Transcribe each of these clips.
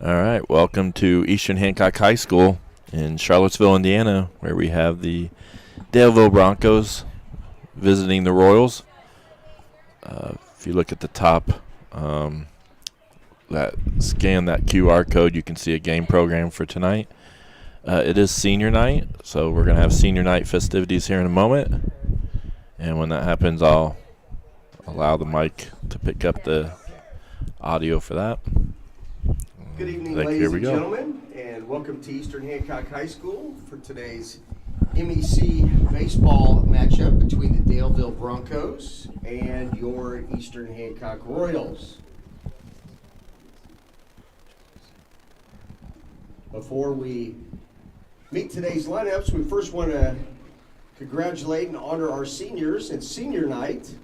All right, welcome to Eastern Hancock High School in Charlottesville, Indiana, where we have the Daleville Broncos visiting the Royals. If you look at the top, scan that QR code, you can see a game program for tonight. It is senior night, so we're going to have senior night festivities here in a moment. And when that happens, I'll allow the mic to pick up the audio for that. Good evening, ladies and gentlemen, and welcome to Eastern Hancock High School for today's MEC baseball matchup between the Daleville Broncos and your Eastern Hancock Royals. Before we meet today's lineups, we first want to congratulate and honor our seniors and senior night.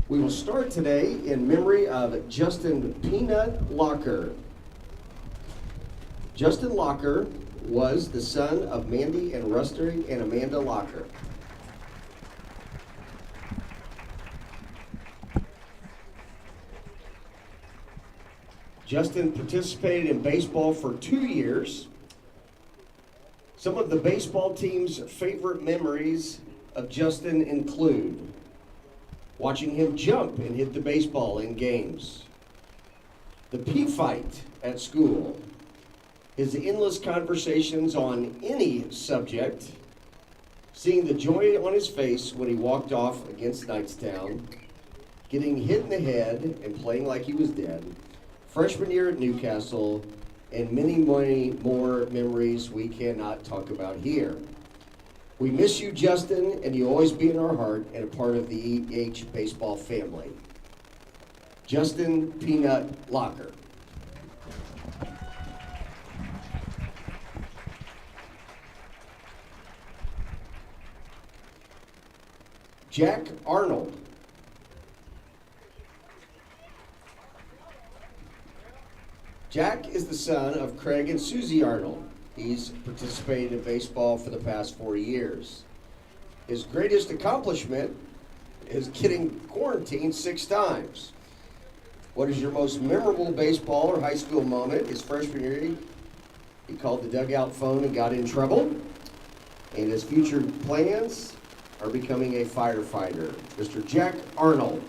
We will start today in memory of Justin Peanut Locker. Justin Locker was the son of Mandy and Rusty and Amanda Locker. Justin participated in baseball for 2 years. Some of the baseball team's favorite memories of Justin include watching him jump and hit the baseball in games, the pea fight at school, his endless conversations on any subject, seeing the joy on his face when he walked off against Knightstown, getting hit in the head and playing like he was dead, freshman year at Newcastle, and many, many more memories we cannot talk about here. We miss you, Justin, and you'll always be in our heart and a part of the EH baseball family. Justin Peanut Locker. Jack Arnold. Jack is the son of Craig and Susie Arnold. He's participated in baseball for the past 4 years. His greatest accomplishment is getting quarantined 6 times. What is your most memorable baseball or high school moment? His freshman year, he called the dugout phone and got in trouble. And his future plans are becoming a firefighter. Mr. Jack Arnold.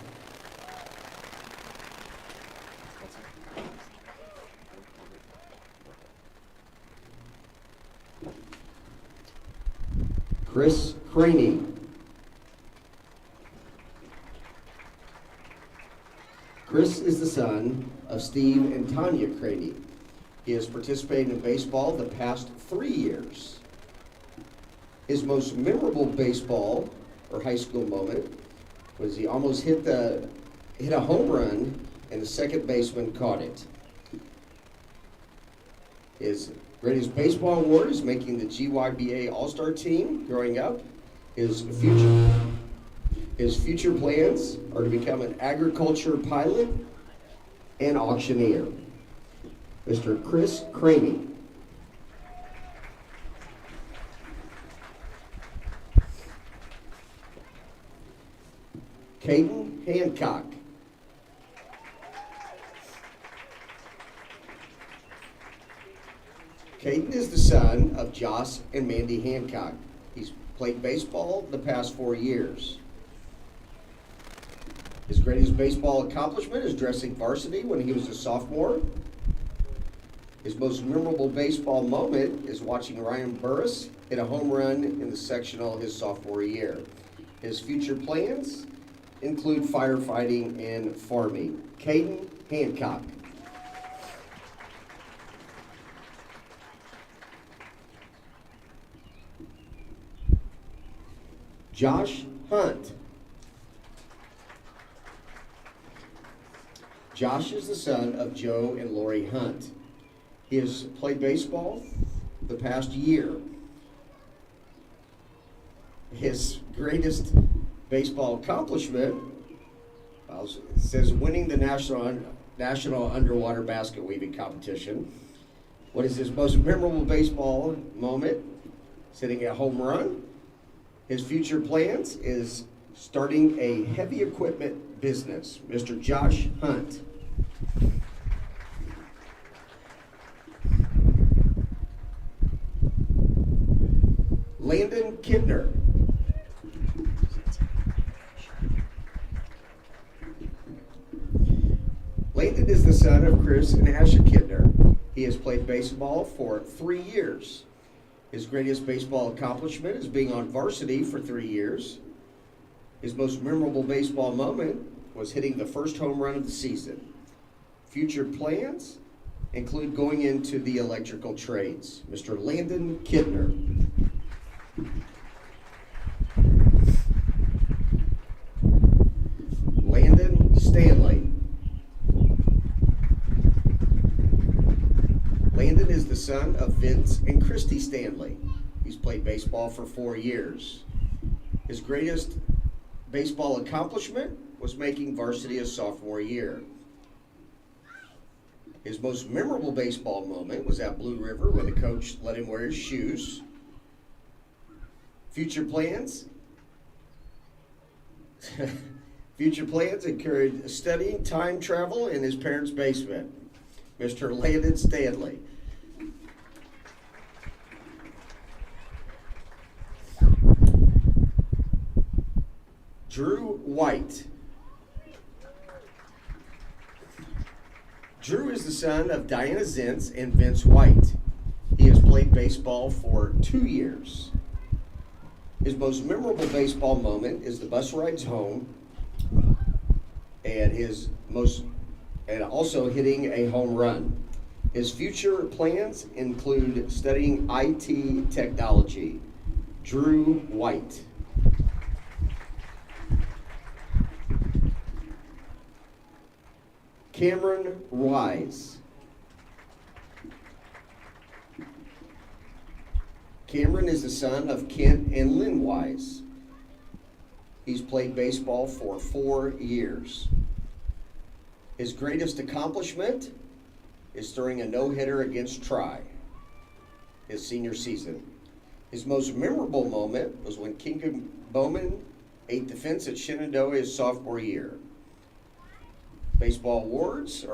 Chris Craney. Chris is the son of Steve and Tanya Craney. He has participated in baseball the past 3 years. His most memorable baseball or high school moment was he almost hit a home run and the second baseman caught it. His greatest baseball award is making the GYBA All-Star team growing up. His future plans are to become an agriculture pilot and auctioneer. Mr. Chris Craney. Caitlyn Hancock. Caitlyn is the son of Josh and Mandy Hancock. He's played baseball the past 4 years. His greatest baseball accomplishment is dressing varsity when he was a sophomore. His most memorable baseball moment is watching Ryan Burris hit a home run in the sectional his sophomore year. His future plans include firefighting and farming. Caitlyn Hancock. Josh Hunt. Josh is the son of Joe and Lori Hunt. He has played baseball the past year. His greatest baseball accomplishment says winning the national underwater basket weaving competition. What is his most memorable baseball moment? Hitting a home run. His future plans is starting a heavy equipment business. Mr. Josh Hunt. Landon Kidner. Landon is the son of Chris and Asha Kidner. He has played baseball for 3 years. His greatest baseball accomplishment is being on varsity for 3 years. His most memorable baseball moment was hitting the first home run of the season. Future plans include going into the electrical trades. Mr. Landon Kidner. Landon Stanley. Landon is the son of Vince and Christy Stanley. He's played baseball for 4 years. His greatest baseball accomplishment was making varsity his sophomore year. His most memorable baseball moment was at Blue River when the coach let him wear his shoes. Future plans? Future plans include studying time travel in his parents' basement. Mr. Landon Stanley. Drew White. Drew is the son of Diana Zentz and Vince White. He has played baseball for 2 years. His most memorable baseball moment is the bus rides home and also hitting a home run. His future plans include studying IT technology. Drew White. Cameron Wise. Cameron is the son of Kent and Lynn Wise. He's played baseball for 4 years. His greatest accomplishment is throwing a no-hitter against Tri his senior season. His most memorable moment was when Kingdom Bowman ate the fence at Shenandoah his sophomore year. Baseball awards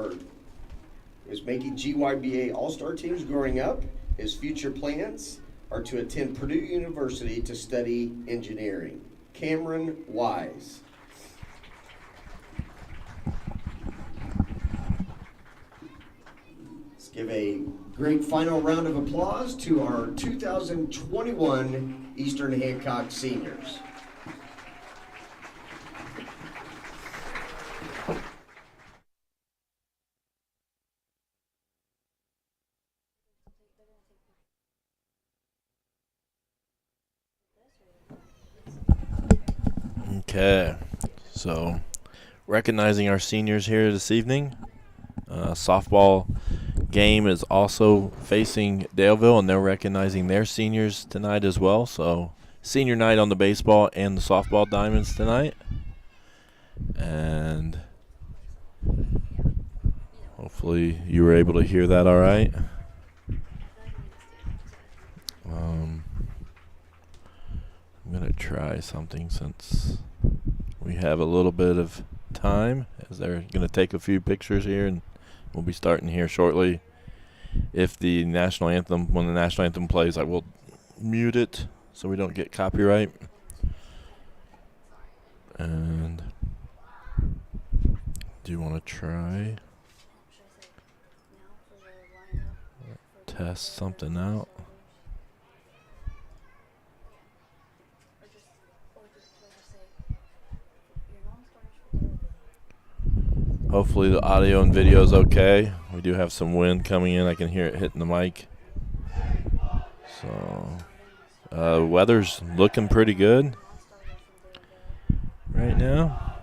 is making GYBA All-Star teams growing up. His future plans are to attend Purdue University to study engineering. Cameron Wise. Let's give a great final round of applause to our 2021 Eastern Hancock seniors. Okay, so recognizing our seniors here this evening. Softball game is also facing Daleville, and they're recognizing their seniors tonight as well. So senior night on the baseball and the softball diamonds tonight. And hopefully you were able to hear that all right. I'm going to try something since we have a little bit of time, as they're going to take a few pictures here, and we'll be starting here shortly. If the national anthem, when the national anthem plays, I will mute it so we don't get copyright. And do you want to try test something out? Hopefully the audio and video is okay. We do have some wind coming in. I can hear it hitting the mic. So, weather's looking pretty good right now.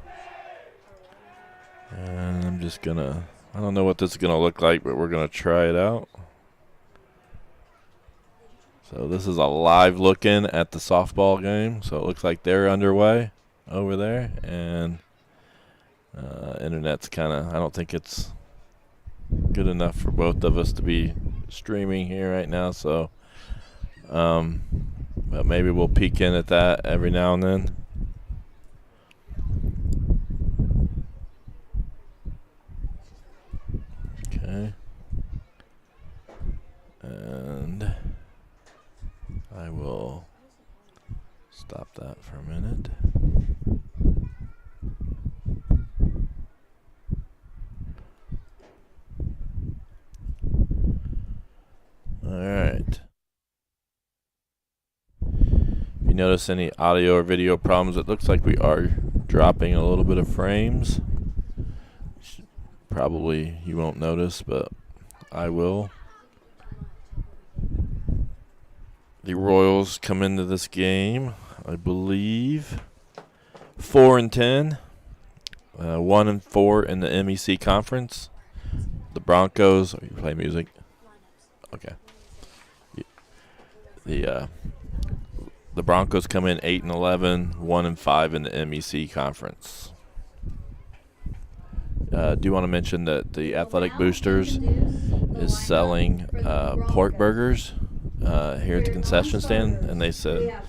And I'm just gonna, I don't know what this is gonna look like, but we're gonna try it out. So this is a live looking at the softball game. So it looks like they're underway over there, and internet's kind of, I don't think it's good enough for both of us to be streaming here right now. So, but maybe we'll peek in at that every now and then. Okay. And I will for a minute. All right. If you notice any audio or video problems, it looks like we are dropping a little bit of frames. Probably you won't notice, but I will. The Royals come into this game, I believe, 4-10, 1-4 in the MEC conference. The Broncos. Oh, you play music? Okay. The Broncos come in 8-11, 1-5 in the MEC conference. Do you want to mention that the Athletic Boosters is selling pork burgers here at the concession stand, and they said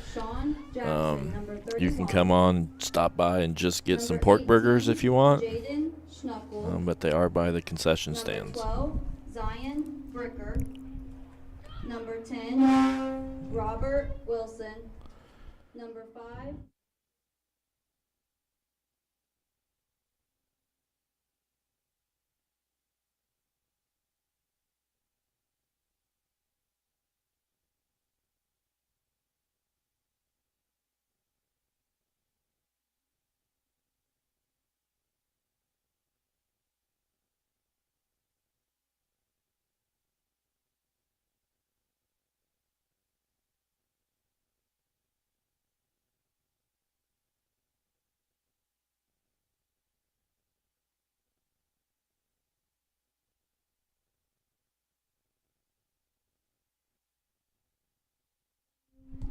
you can come on, stop by, and just get some pork burgers if you want. But they are by the concession stands. Zion Bricker. Number 10, Robert Wilson. Number 5.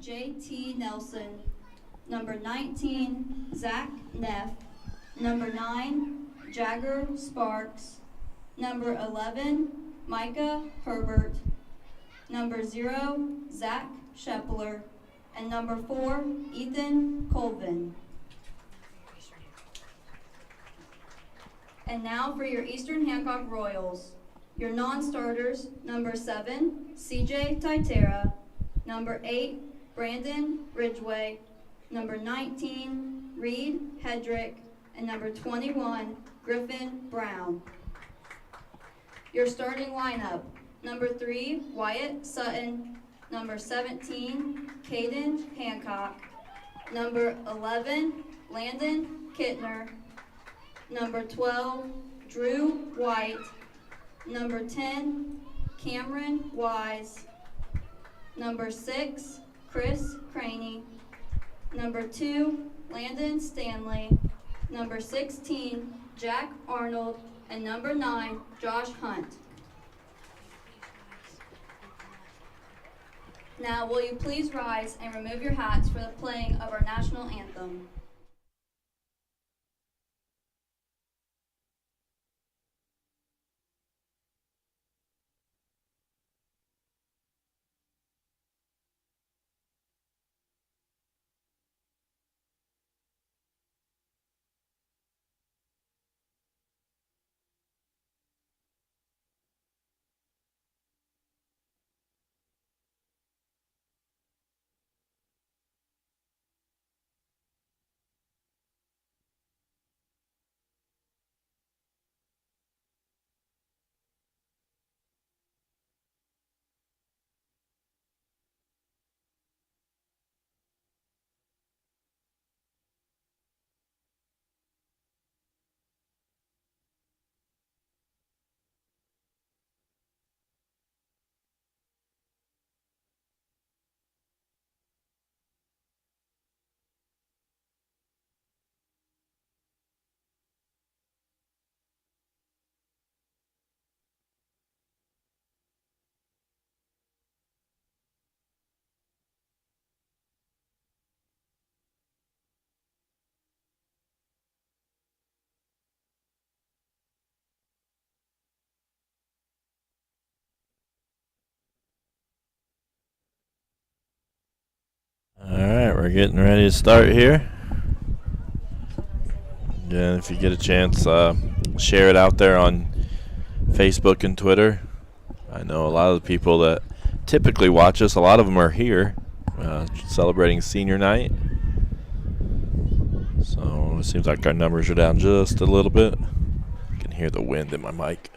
J.T. Nelson. Number 19, Zach Neff. Number 9, Jagger Sparks. Number 11, Micah Herbert. Number 0, Zach Shepler. And number 4, Ethan Colvin. And now for your Eastern Hancock Royals. Your non-starters, number 7, CJ Titera. Number 8, Brandon Ridgway. Number 19, Reed Hedrick. And number 21, Griffin Brown. Your starting lineup, number 3, Wyatt Sutton. Number 17, Caitlyn Hancock. Number 11, Landon Kidner. Number 12, Drew White. Number 10, Cameron Wise. Number 6, Chris Craney. Number 2, Landon Stanley. Number 16, Jack Arnold. And number 9, Josh Hunt. Now, will you please rise and remove your hats for the playing of our national anthem? Alright, we're getting ready to start here. Again, if you get a chance, share it out there on Facebook and Twitter. I know a lot of the people that typically watch us, a lot of them are here celebrating senior night. It seems like our numbers are down just a little bit. I can hear the wind in my mic.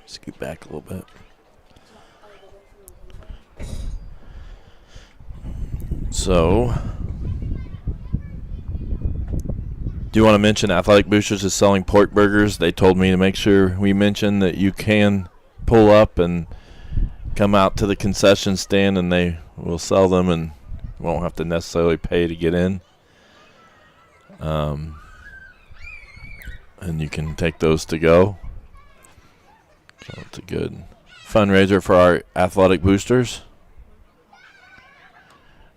Scoot back a little bit. So, do you want to mention Athletic Boosters is selling pork burgers? They told me to make sure we mention that you can pull up and come out to the concession stand and they will sell them and won't have to necessarily pay to get in. And you can take those to go. So it's a good fundraiser for our Athletic Boosters.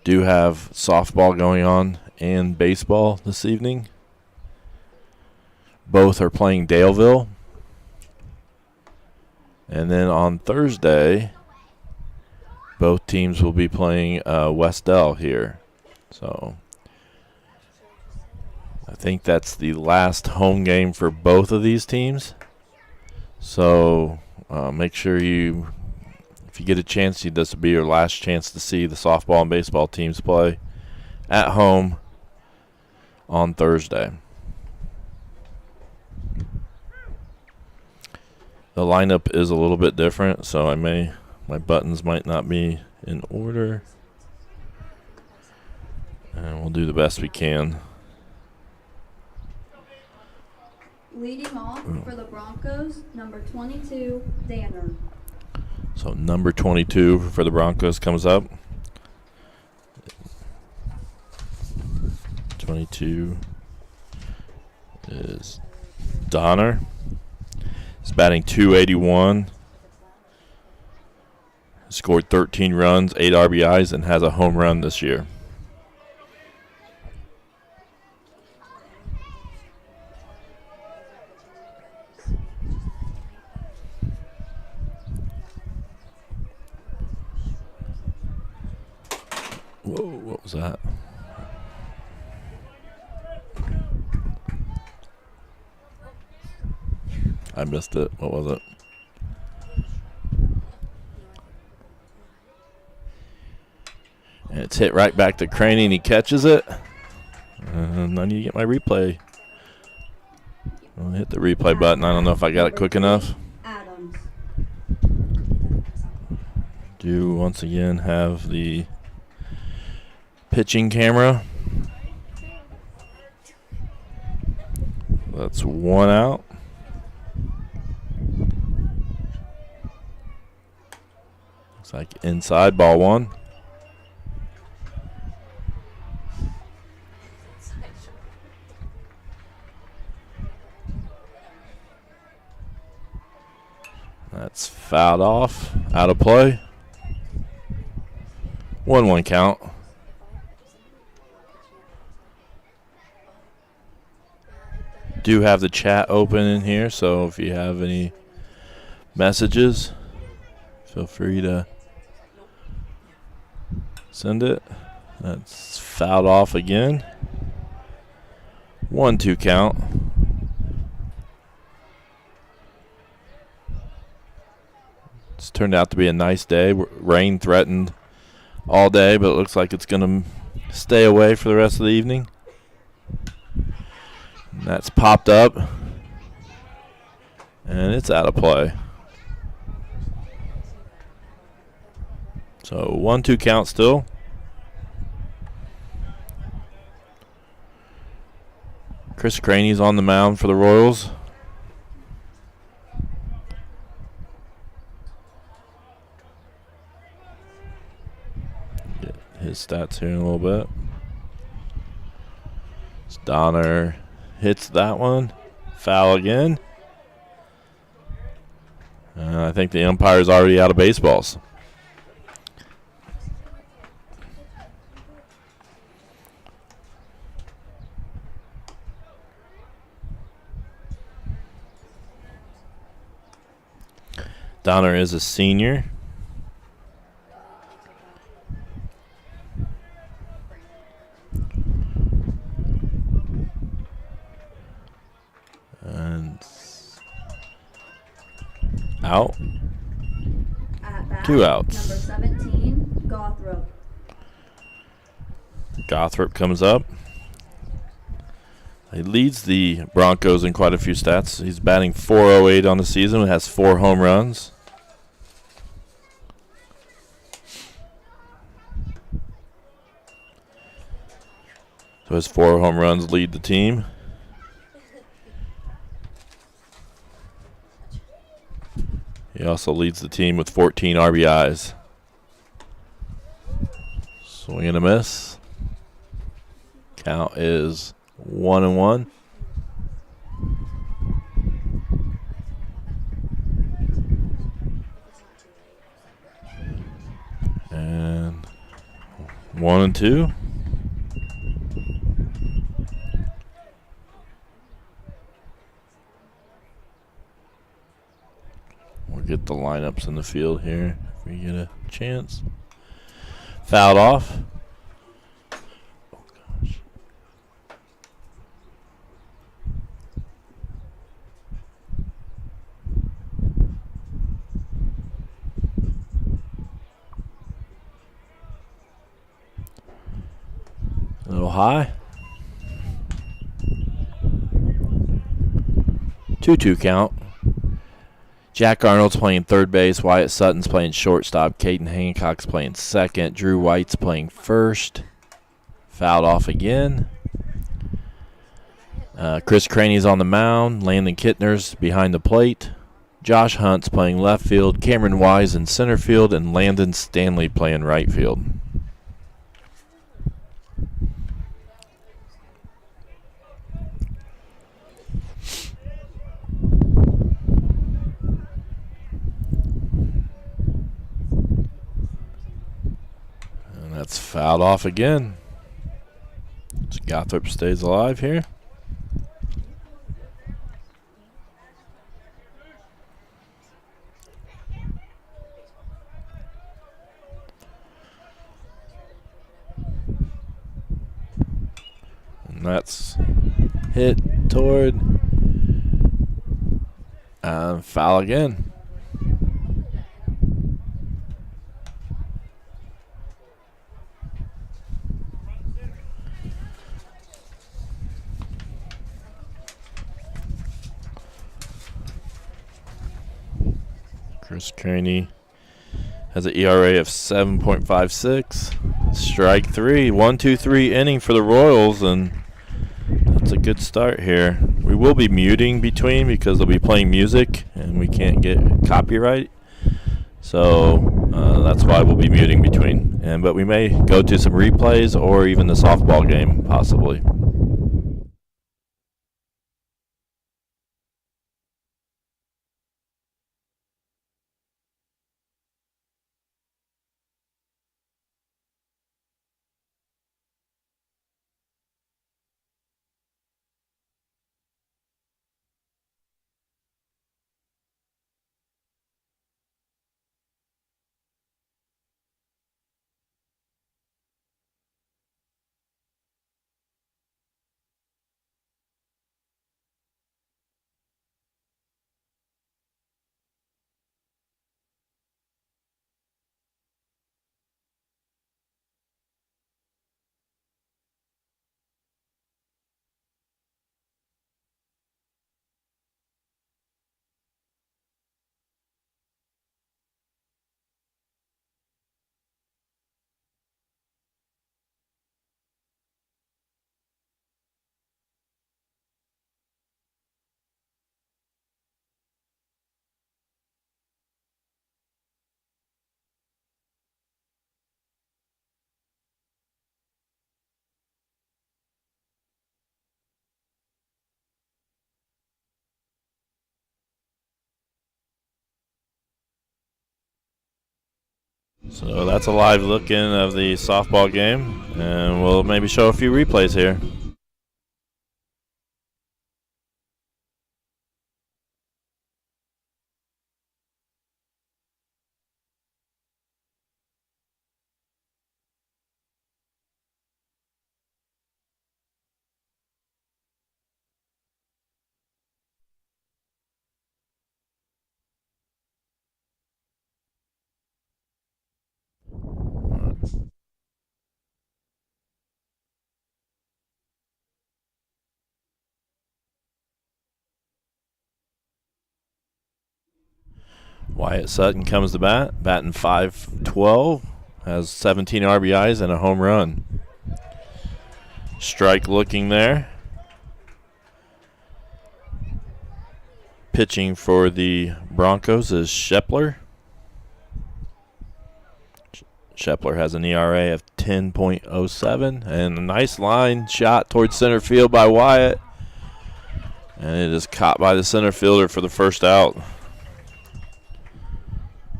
Do have softball going on and baseball this evening. Both are playing Daleville. And then on Thursday, both teams will be playing Westdell here. So I think that's the last home game for both of these teams. So make sure if you get a chance, this will be your last chance to see the softball and baseball teams play at home on Thursday. The lineup is a little bit different, so my buttons might not be in order. And we'll do the best we can. Leading off for the Broncos, number 22, Danner. So number 22 for the Broncos comes up. 22 is Donner. He's batting .281. Scored 13 runs, 8 RBIs, and has a home run this year. Whoa, what was that? I missed it. What was it? And it's hit right back to Craney, and he catches it. And I need to get my replay. I'll hit the replay button. I don't know if I got it quick enough. Adams. Do once again have the pitching camera. That's one out. Looks like inside, ball one. That's fouled off, out of play. 1-1 count. Do have the chat open in here, so if you have any messages, feel free to send it. That's fouled off again. 1-2 count. It's turned out to be a nice day. Rain threatened all day, but it looks like it's going to stay away for the rest of the evening. And that's popped up, and it's out of play. So 1-2 count still. Chris Craney's on the mound for the Royals. Get his stats here in a little bit. It's Donner. Hits that one. Foul again. I think the umpire's already out of baseballs. Donner is a senior. And out. At bat, 2 outs. number 17, Gothrop. Gothrop comes up. He leads the Broncos in quite a few stats. He's batting .408 on the season and has 4 home runs. So his 4 home runs lead the team. He also leads the team with 14 RBIs. Swing and a miss. Count is 1-1. And 1-2. We'll get the lineups in the field here if we get a chance. Fouled off. Oh, gosh. A little high. 2-2 count. Jack Arnold's playing third base. Wyatt Sutton's playing shortstop. Caitlyn Hancock's playing second. Drew White's playing first. Fouled off again. Chris Craney's on the mound. Landon Kidner's behind the plate. Josh Hunt's playing left field. Cameron Wise in center field. And Landon Stanley playing right field. That's fouled off again. So Gothrop stays alive here. And that's hit toward foul again. Chris Craney has an ERA of 7.56. Strike 3. 1-2-3 inning for the Royals, and that's a good start here. We will be muting between because they'll be playing music, and we can't get copyright. So that's why we'll be muting between. But we may go to some replays or even the softball game, possibly. So that's a live look in of the softball game, and we'll maybe show a few replays here. Wyatt Sutton comes to bat, batting .512, has 17 RBIs and a home run. Strike looking there. Pitching for the Broncos is Shepler. Shepler has an ERA of 10.07 and a nice line shot towards center field by Wyatt. And it is caught by the center fielder for the first out.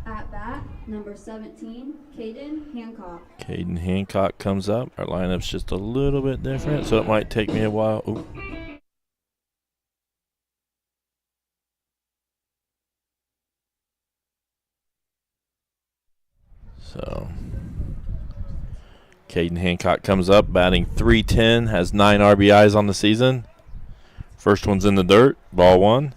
At bat, number 17, Caitlyn Hancock. Caitlyn Hancock comes up. Our lineup's just a little bit different, so it might take me a while. Ooh. So Caitlyn Hancock comes up, batting .310, has 9 RBIs on the season. First one's in the dirt, ball 1.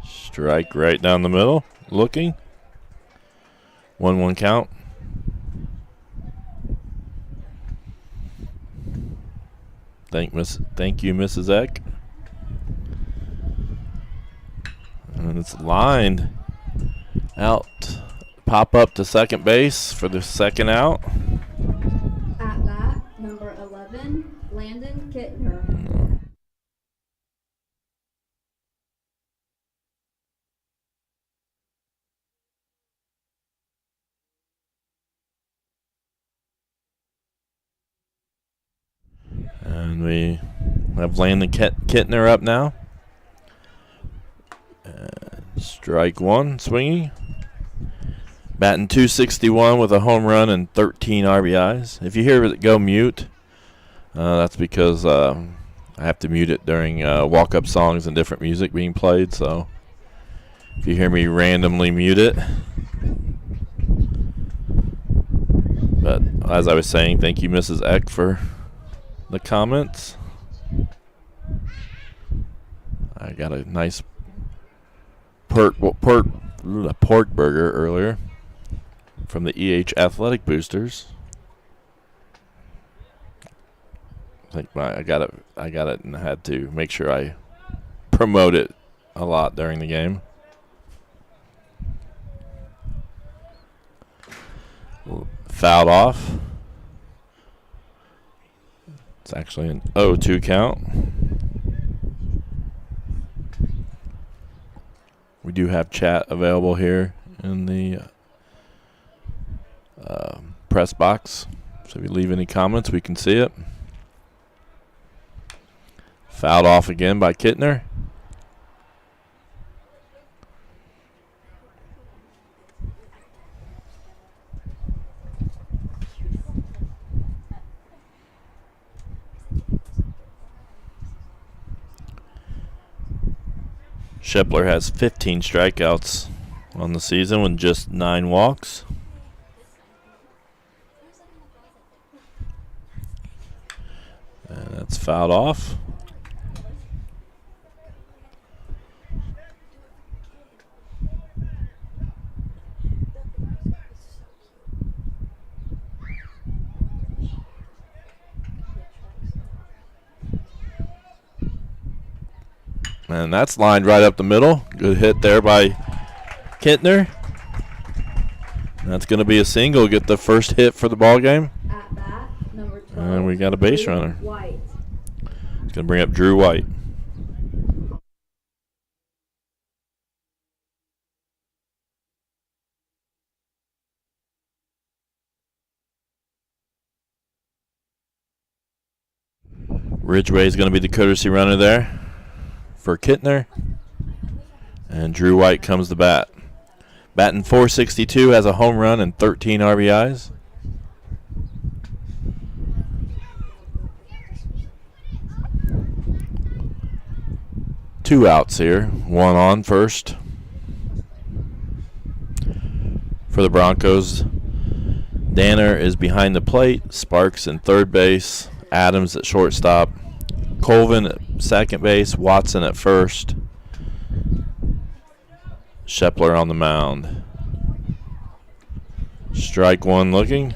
Strike right down the middle, looking. 1-1 count. Thank you, Mrs. Eck. And it's lined out. Pop up to second base for the second out. At bat, number 11, Landon Kidner. And we have Landon Kidner up now. Strike 1, swinging. Batting .261 with a home run and 13 RBIs. If you hear it go mute, that's because I have to mute it during walk-up songs and different music being played. So if you hear me randomly mute it. But as I was saying, thank you, Mrs. Eck, for the comments. I got a nice pork burger earlier from the EH Athletic Boosters. I got it and had to make sure I promote it a lot during the game. Fouled off. It's actually an 0-2 count. We do have chat available here in the press box. So if you leave any comments, we can see it. Fouled off again by Kidner. Shepler has 15 strikeouts on the season with just 9 walks. And that's fouled off. And that's lined right up the middle. Good hit there by Kidner. That's going to be a single. Get the first hit for the ball game. At bat, number 12, And we got a base Drew runner. White. It's going to bring up Drew White. Ridgway is going to be the courtesy runner there for Kidner. And Drew White comes to bat. Batting .462, has a home run and 13 RBIs. Two outs here, one on first. For the Broncos, Danner is behind the plate, Sparks in third base, Adams at shortstop, Colvin at second base, Watson at first, Shepler on the mound. Strike one looking.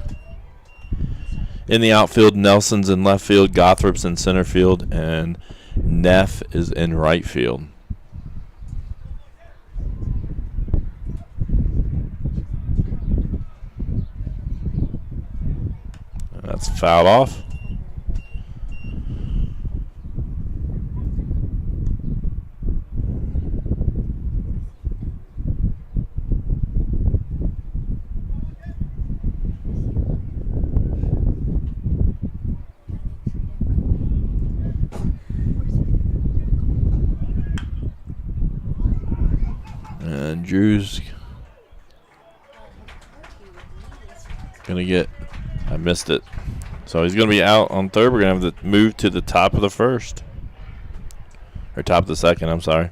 In the outfield, Nelson's in left field, Gothrop's in center field, and Neff is in right field. And that's fouled off. And Drew's gonna get, I missed it. So he's gonna be out on third. We're gonna have to move to the top of the first. Or top of the second, I'm sorry.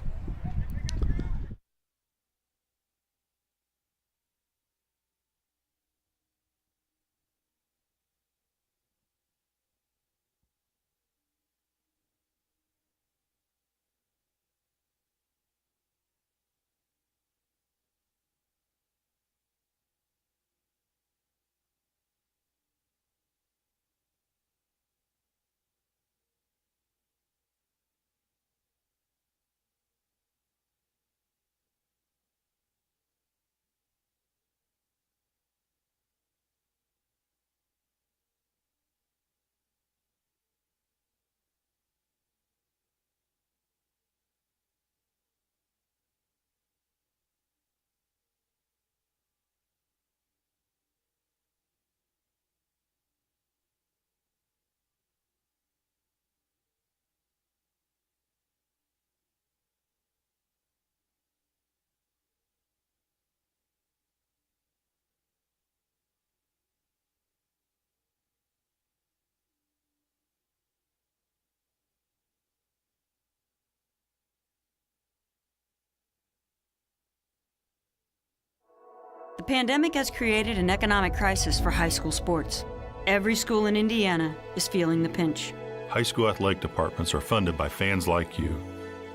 The pandemic has created an economic crisis for high school sports. Every school in Indiana is feeling the pinch. High school athletic departments are funded by fans like you.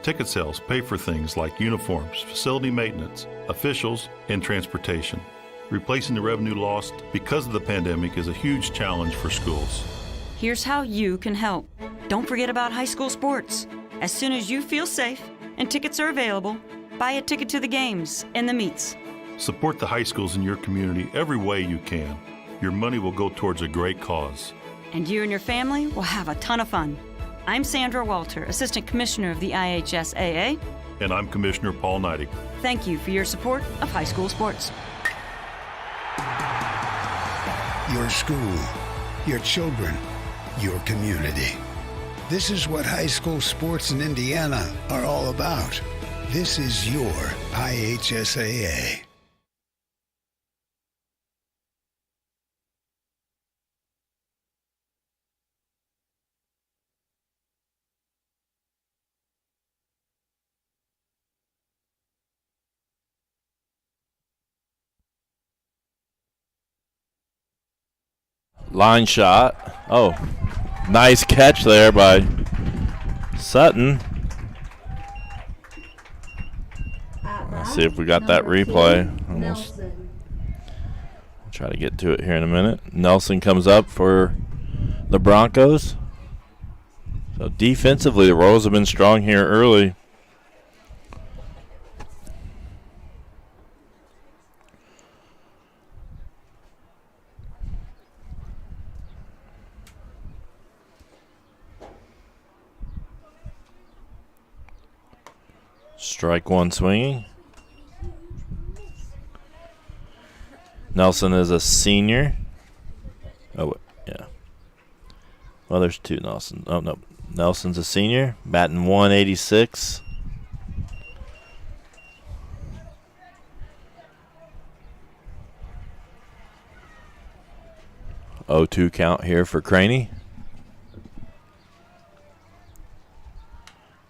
Ticket sales pay for things like uniforms, facility maintenance, officials, and transportation. Replacing the revenue lost because of the pandemic is a huge challenge for schools. Here's how you can help. Don't forget about high school sports. As soon as you feel safe and tickets are available, buy a ticket to the games and the meets. Support the high schools in your community every way you can. Your money will go towards a great cause. And you and your family will have a ton of fun. I'm Sandra Walter, Assistant Commissioner of the IHSAA. And I'm Commissioner Paul Neidig. Thank you for your support of high school sports. Your school, your children, your community. This is what high school sports in Indiana are all about. This is your IHSAA. Line shot. Oh, nice catch there by Sutton. Let's see if we got that replay. Almost. We'll try to get to it here in a minute. Nelson comes up for the Broncos. So defensively, the Royals have been strong here early. Strike one swinging. Nelson is a senior. Oh, yeah. Well, there's two Nelson. Oh, no. Nelson's a senior. Batting 186. (0-2) count here for Craney.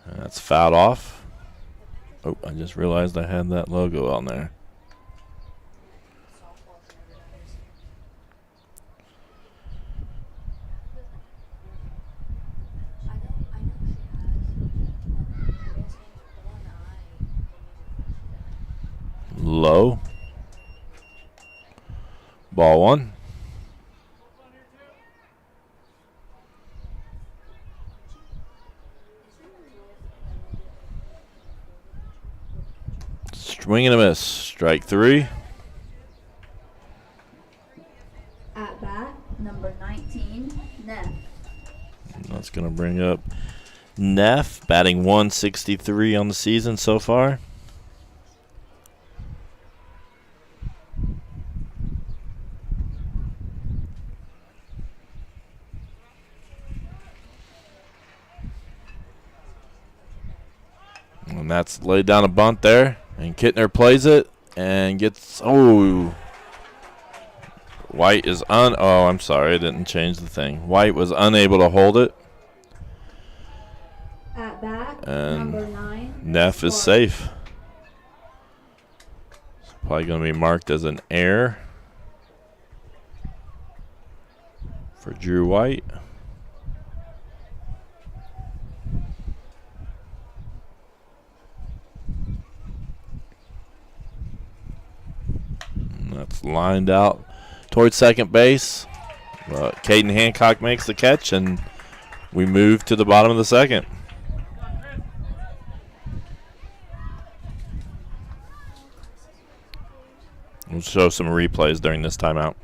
And that's fouled off. Oh, I just realized I had that logo on there. low. Ball 1. Swing and a miss. Strike 3. At bat, number 19, Neff. That's going to bring up Neff, batting 163 on the season so far. And that's laid down a bunt there. And Kidner plays it and gets, White is I'm sorry, I didn't change the thing. White was unable to hold it. At bat, And number 9, Neff is safe. It's probably going to be marked as an error for Drew White. And that's lined out towards second base. Caitlyn Hancock makes the catch, and we move to the bottom of the second. We'll show some replays during this timeout.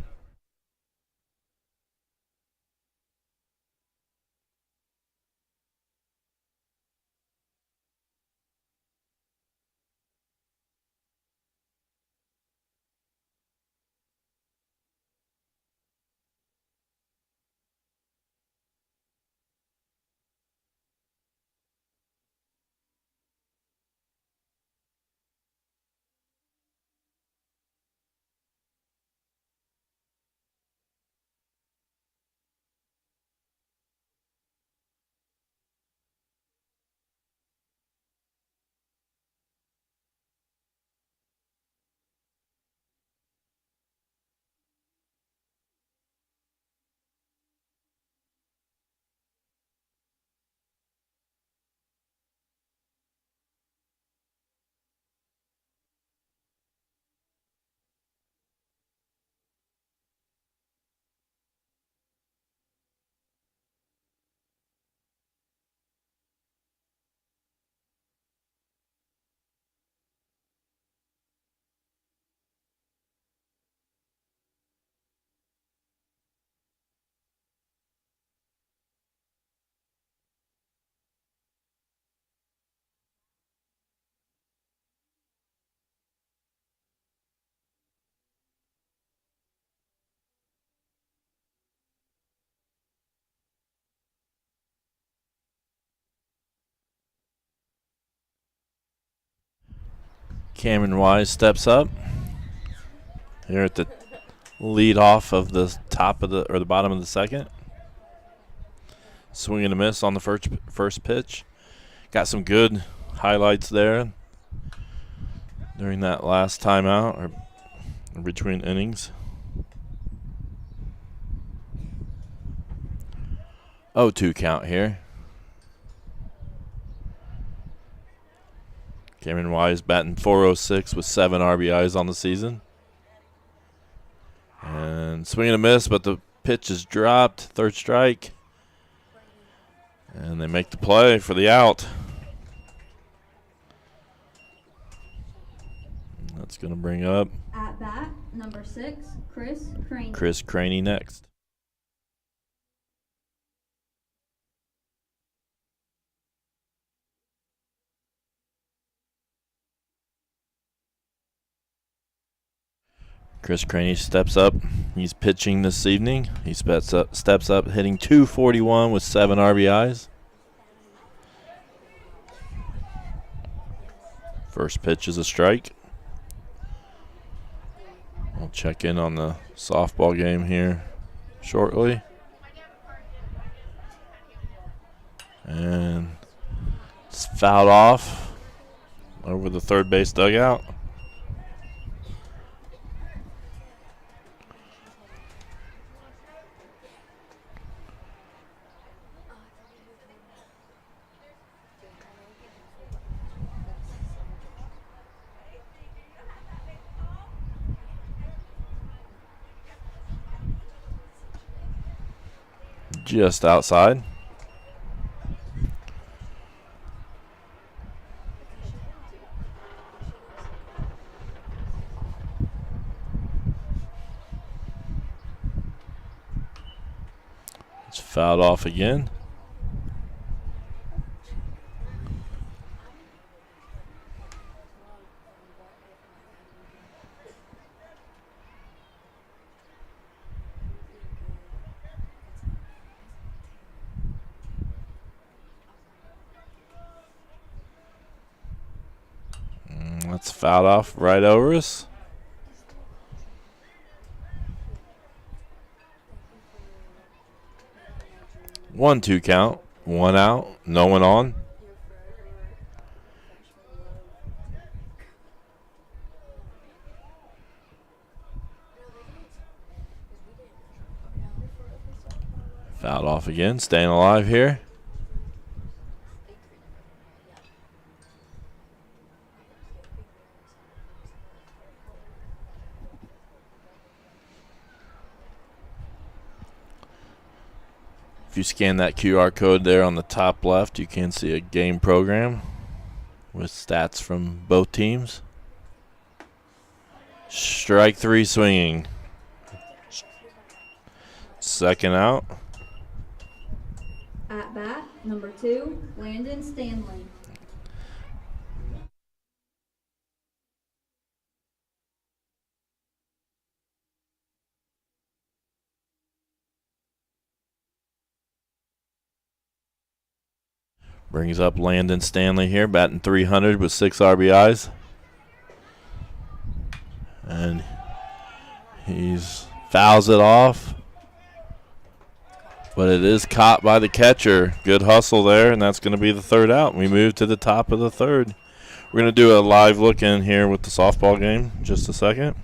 Cameron Wise steps up here at the lead off of the top of the bottom of the second. Swing and a miss on the first pitch. Got some good highlights there during that last timeout or between innings. 0-2 count here. Cameron Wise batting .406 with 7 RBIs on the season. And swing and a miss, but the pitch is dropped. Third strike. And they make the play for the out. That's going to bring up At bat, number 6, Craney. Chris Craney next. Chris Craney steps up. He's pitching this evening. He steps up, hitting .241 with 7 RBIs. First pitch is a strike. We'll check in on the softball game here shortly. And it's fouled off over the third base dugout. just outside. It's fouled off again. That's fouled off right over us. One, two count. One out. No one on. Fouled off again. Staying alive here. If you scan that QR code there on the top left, you can see a game program with stats from both teams. Strike three swinging. Second out. At bat, number 2, Landon Stanley. Brings up Landon Stanley here, batting .300 with 6 RBIs. And he's fouls it off. But it is caught by the catcher. Good hustle there, and that's going to be the third out. We move to the top of the third. We're going to do a live look in here with the softball game in just a second.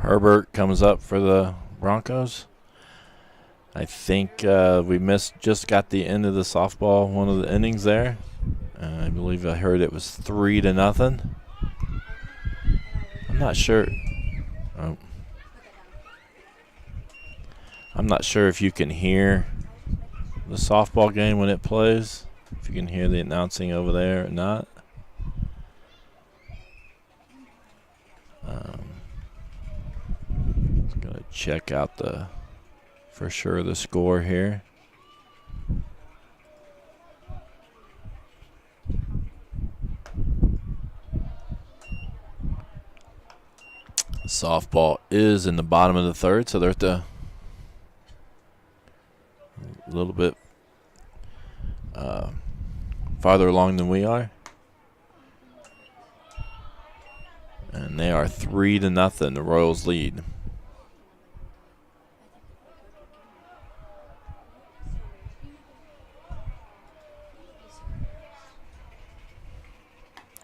Herbert comes up for the Broncos. I think we just got the end of the softball, one of the innings there. I believe I heard it was 3-0. I'm not sure. Oh. I'm not sure if you can hear the softball game when it plays. If you can hear the announcing over there or not. Just gonna check out for sure the score here. Softball is in the bottom of the third, so they're at a little bit farther along than we are. And they are 3-0. The Royals lead.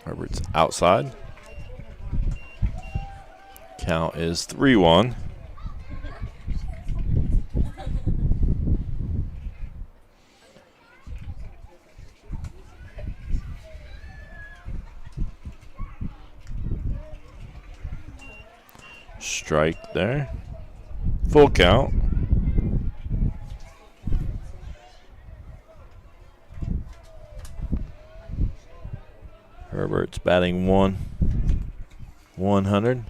Herbert's outside. Count is 3-1. Strike there. Full count. Herbert's batting 100.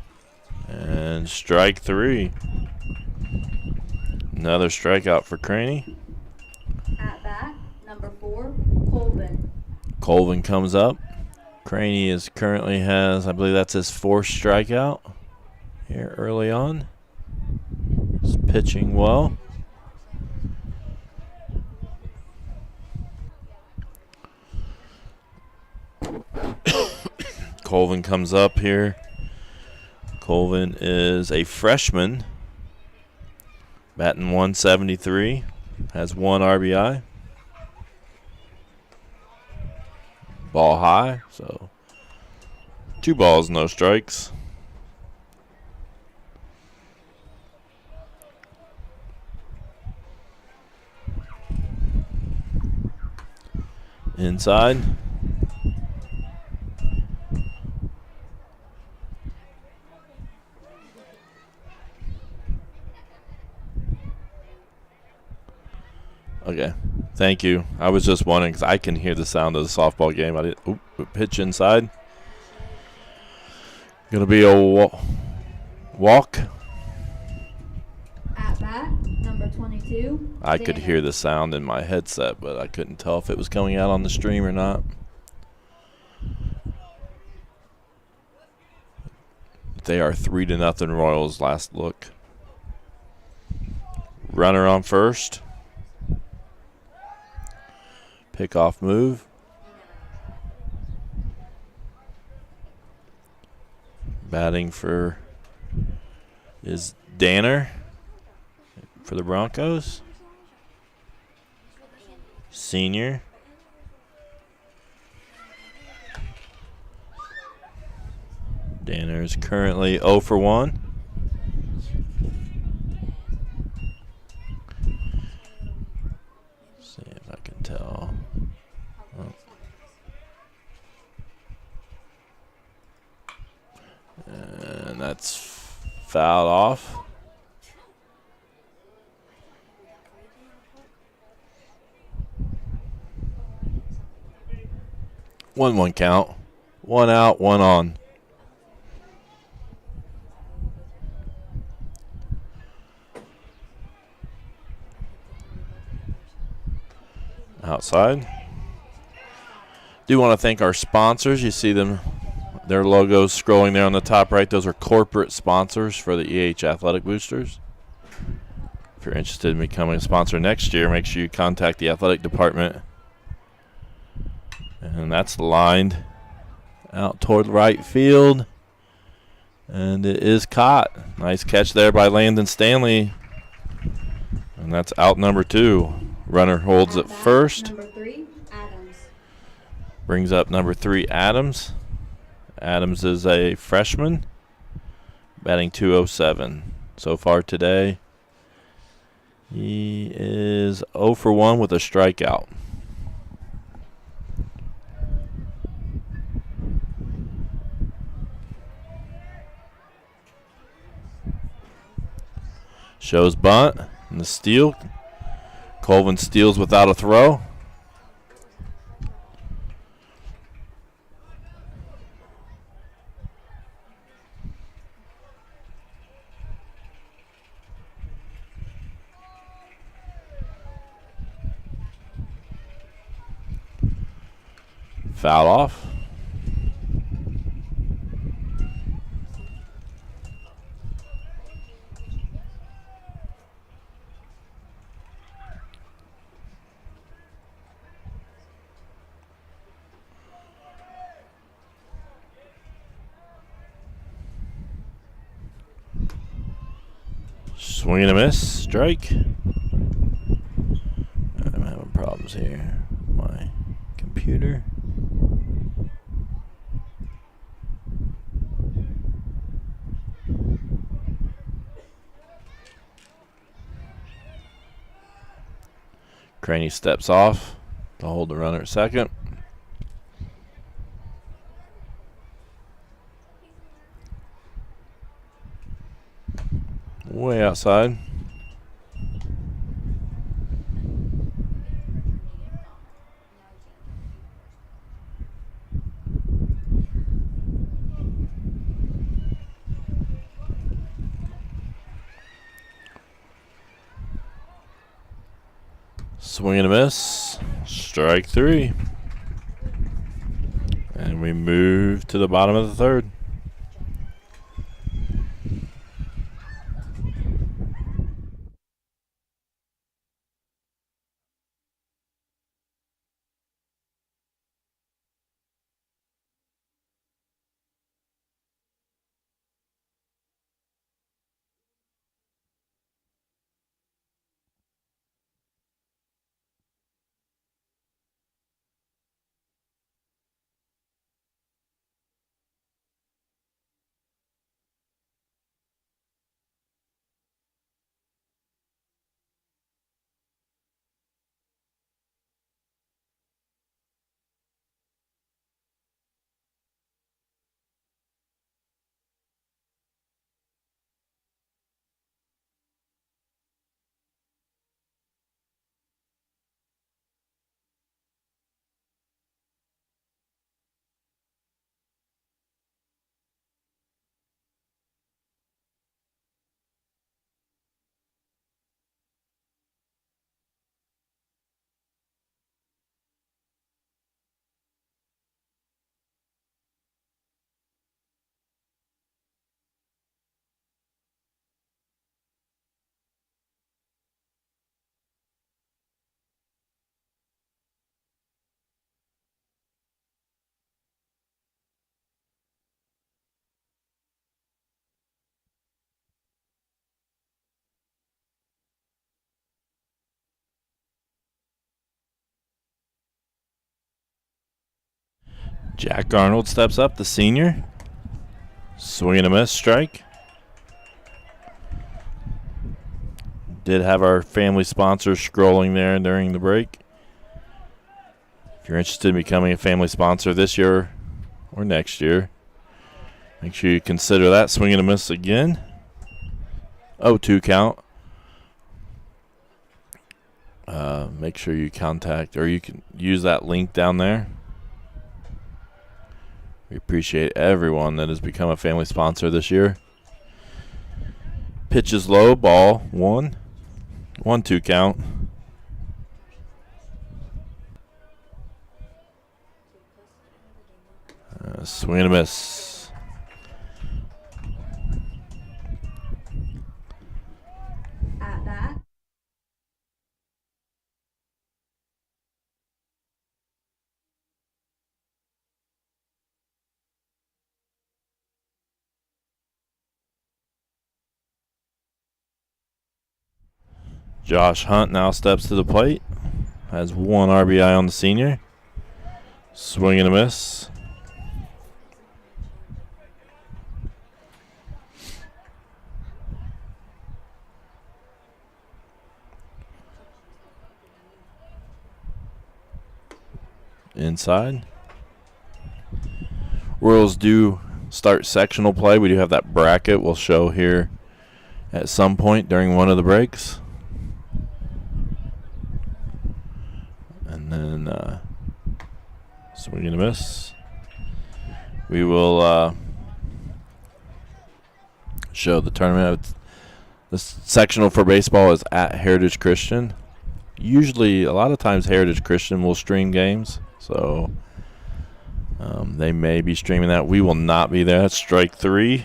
And strike 3. Another strikeout for Craney. At bat, number 4, Colvin. Colvin comes up. Craney is currently has, I believe that's his 4th strikeout here early on. He's pitching well. Colvin comes up here. Colvin is a freshman, batting 173, has 1 RBI. Ball high, so 2 balls, no strikes. Inside. Okay, thank you. I was just wondering because I can hear the sound of the softball game. I didn't. Pitch inside. Gonna be a walk. At bat, number 22. I could hear the sound in my headset, but I couldn't tell if it was coming out on the stream or not. They are 3-0 Royals. Last look. Runner on first. Pickoff move. Batting for is Danner for the Broncos. Senior. Danner is currently 0 for 1. See if I can tell. Oh. And that's fouled off. One count. 1 out, 1 on. Outside. Do want to thank our sponsors. You see them, their logos scrolling there on the top right. Those are corporate sponsors for the EH Athletic Boosters. If you're interested in becoming a sponsor next year, make sure you contact the athletic department. And that's lined out toward right field. And it is caught. Nice catch there by Landon Stanley. And that's out number 2. Runner holds at first. Number 3, Adams. Brings up number 3, Adams. Adams is a freshman, batting 207. So far today, he is 0 for 1 with a strikeout. Shows bunt and the steal. Colvin steals without a throw. Foul off. Swing and a miss. Strike. I'm having problems here. My computer. Craney steps off to hold the runner at second. Way outside. Swing and a miss. Strike 3. And we move to the bottom of the third. Jack Arnold steps up, the senior. Swing and a miss, strike. Did have our family sponsor scrolling there during the break. If you're interested in becoming a family sponsor this year or next year, make sure you consider that. Swing and a miss again. 0-2 count. Make sure you contact, or you can use that link down there. We appreciate everyone that has become a family sponsor this year. Pitch is low, ball 1. 1-2 count. Swing and a miss. At bat, Josh Hunt now steps to the plate. Has 1 RBI on the senior. Swing and a miss. Inside. Royals do start sectional play. We do have that bracket we'll show here at some point during one of the breaks. And then swing and a miss. We will show the tournament. The sectional for baseball is at Heritage Christian. Usually, a lot of times, Heritage Christian will stream games. So they may be streaming that. We will not be there. That's strike 3.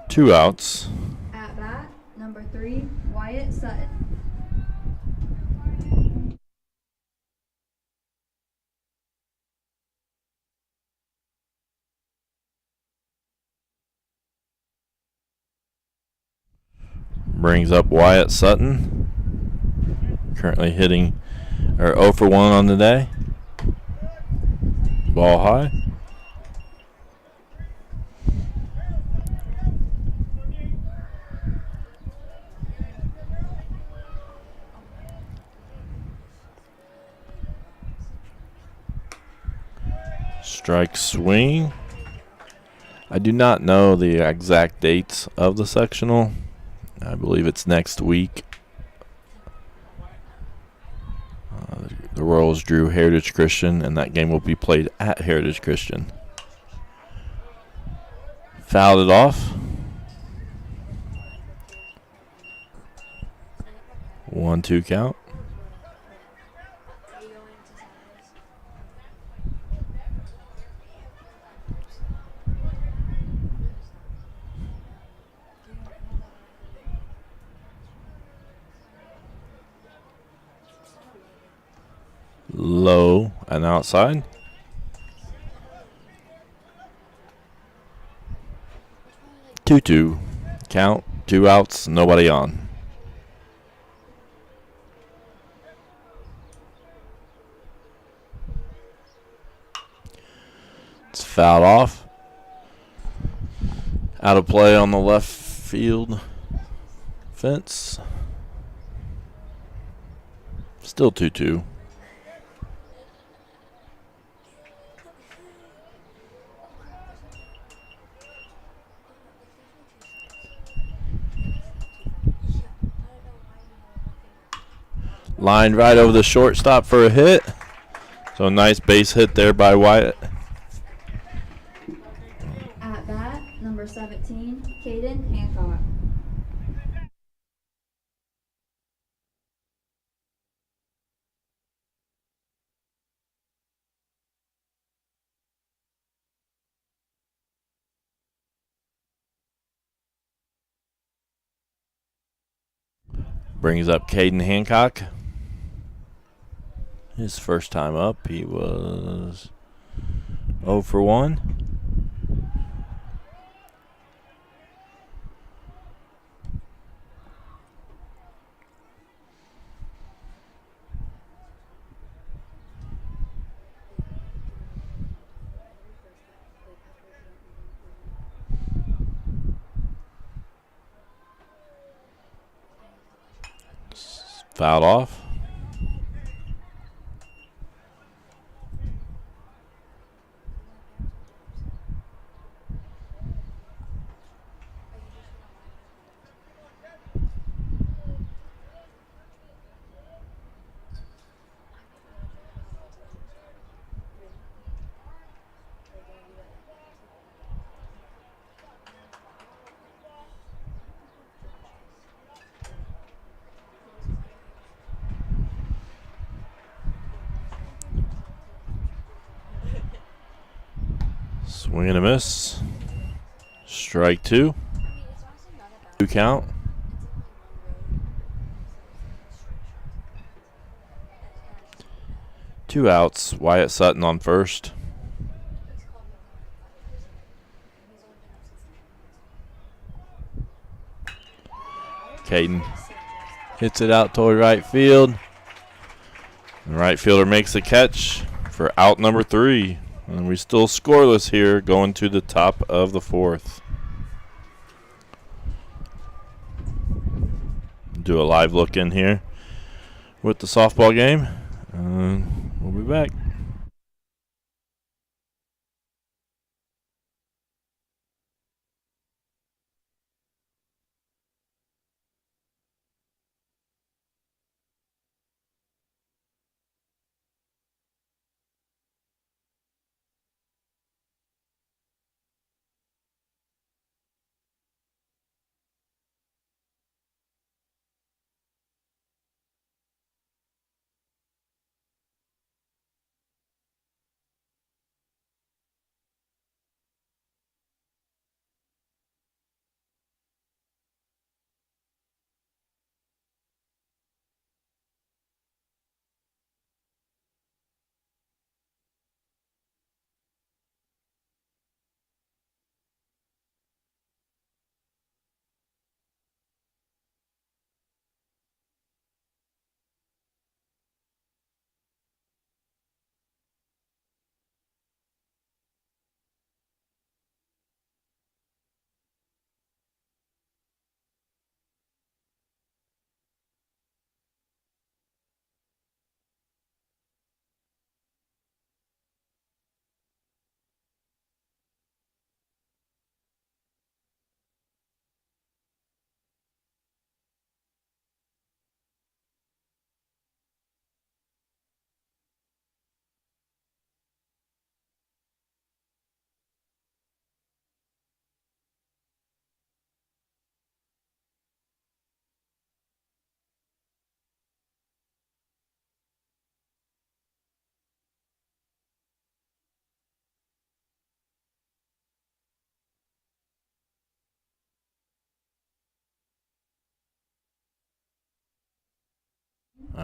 2 outs. at bat, number 3, Wyatt Sutton. Brings up Wyatt Sutton. Currently hitting 0 for 1 on the day. Ball high. Strike swing. I do not know the exact dates of the sectional. I believe it's next week. The Royals drew Heritage Christian, and that game will be played at Heritage Christian. Fouled it off. 1-2 count. Low and outside. Two count. 2 outs, nobody on. It's fouled off. Out of play on the left field fence. Still 2-2. Lined right over the shortstop for a hit. So a nice base hit there by Wyatt. At bat, number 17, Caitlyn Hancock. Brings up Caitlyn Hancock. His first time up, he was 0 for 1. Fouled off. Swing and a miss. Strike 2. 2 count. Two outs. Wyatt Sutton on first. Caden hits it out toward right field. The right fielder makes the catch for out number 3. And we still scoreless here going to the top of the 4th. Do a live look in here with the softball game. We'll be back.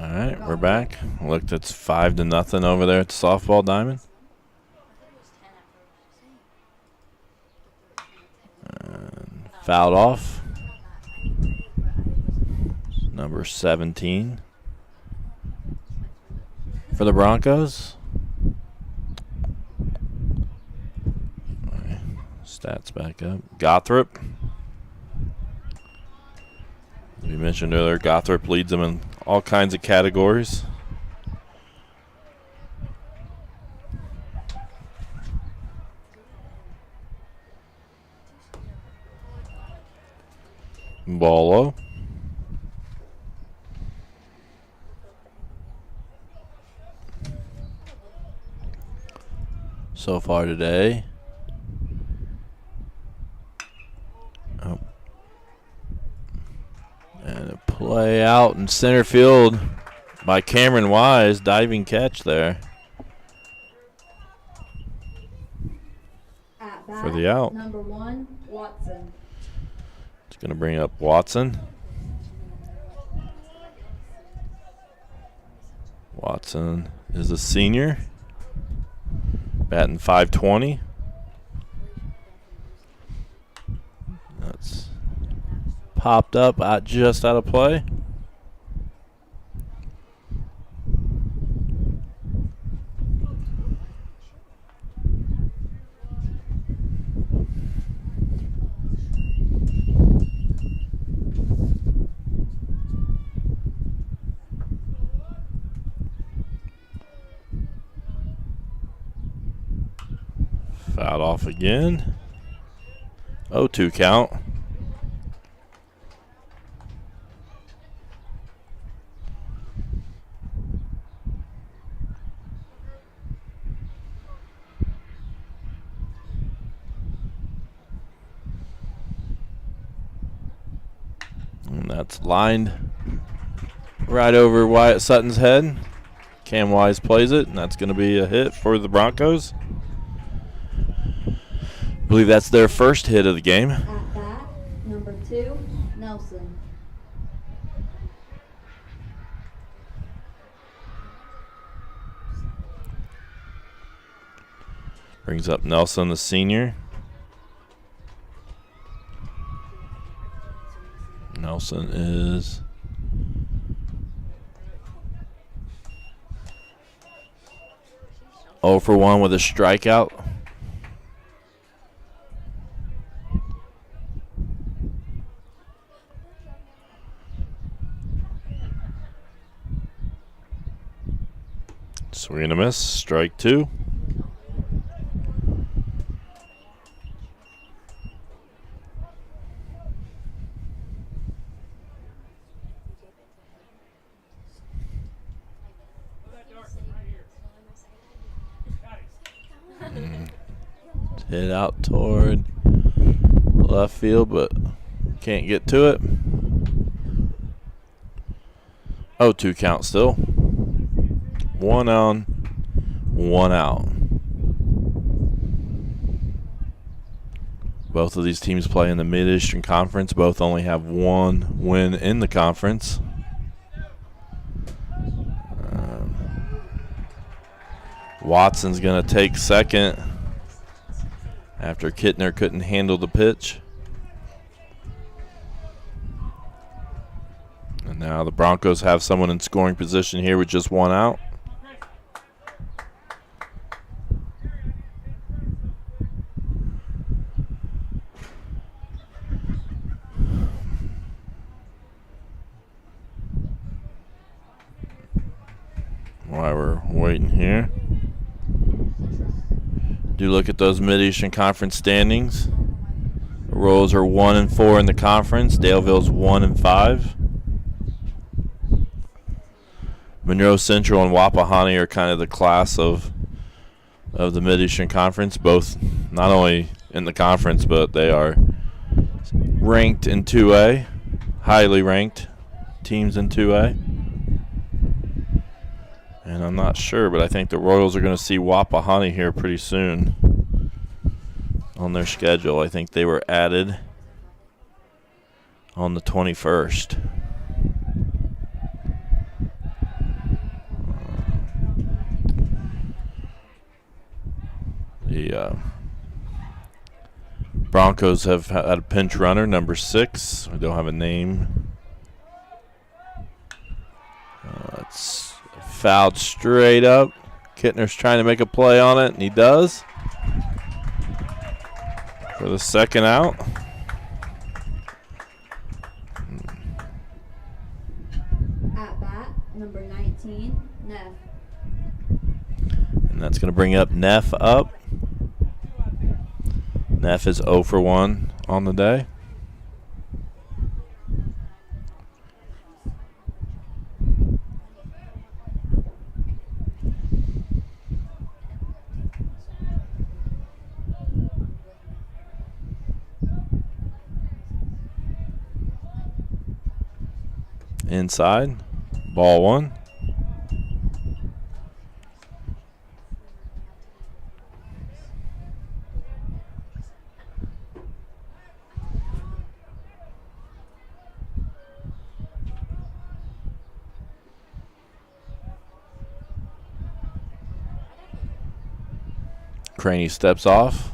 right, we're back. Look, it's 5-0 over there at the softball diamond. And fouled off. Number 17 for the Broncos. Stats back up. Gothrop. As we mentioned earlier, Gothrop leads them in all kinds of categories. Ball low. So far today. Oh. And a play out in center field by Cameron Wise. Diving catch there At bat, for the out. number 1, Watson. It's going to bring up Watson. Watson is a senior. Batting .520. That's popped up just out of play. Fouled off again. 0-2 count. And that's lined right over Wyatt Sutton's head. Cam Wise plays it, and that's going to be a hit for the Broncos. I believe that's their first hit of the game. At bat, number 2, Nelson. Brings up Nelson, the senior. Nelson is oh for 1 with a strikeout. Swing and a miss. Strike 2. Hit out toward left field, but can't get to it. 0-2 count still. 1 on, 1 out. Both of these teams play in the Mid-Eastern Conference. Both only have 1 win in the conference. Watson's going to take second after Kidner couldn't handle the pitch. And now the Broncos have someone in scoring position here with just 1 out. While we're waiting here, do look at those Mid-Eastern Conference standings. The Royals are 1-4 in the conference. Daleville's 1-5. Monroe Central and Wapahani are kind of the class of the Mid-Eastern Conference, both not only in the conference, but they are ranked in 2A, highly ranked teams in 2A. And I'm not sure, but I think the Royals are going to see Wapahani here pretty soon on their schedule. I think they were added on the 21st. The Broncos have had a pinch runner, number 6. We don't have a name. It's fouled straight up. Kidner's trying to make a play on it, and he does. For the second out. At bat, number 19, Neff. And that's going to bring up Neff up. Neff is 0 for 1 on the day. Inside, ball 1. Craney steps off.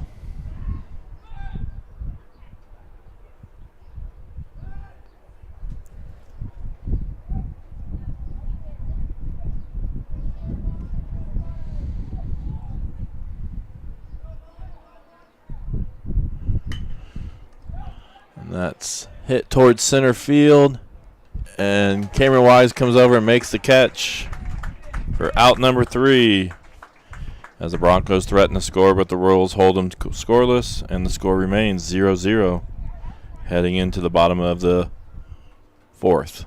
And that's hit towards center field. And Cameron Wise comes over and makes the catch for out number 3. As the Broncos threaten to score, but the Royals hold them scoreless, and the score remains 0-0 heading into the bottom of the 4th.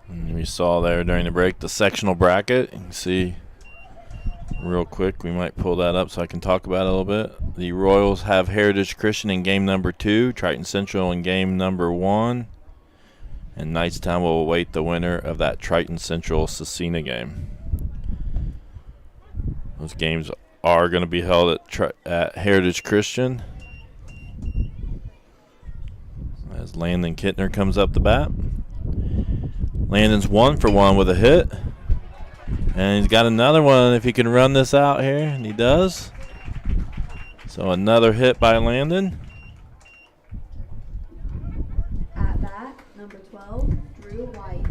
And we saw there during the break the sectional bracket. You can see real quick, we might pull that up so I can talk about it a little bit. The Royals have Heritage Christian in game number 2, Triton Central in game number 1, and Knightstown will await the winner of that Triton Central Cecina game. Those games are going to be held at Heritage Christian. As Landon Kidner comes up the bat. Landon's 1 for 1 with a hit. And he's got another one if he can run this out here, and he does. So another hit by Landon. At bat, number 12, Drew White.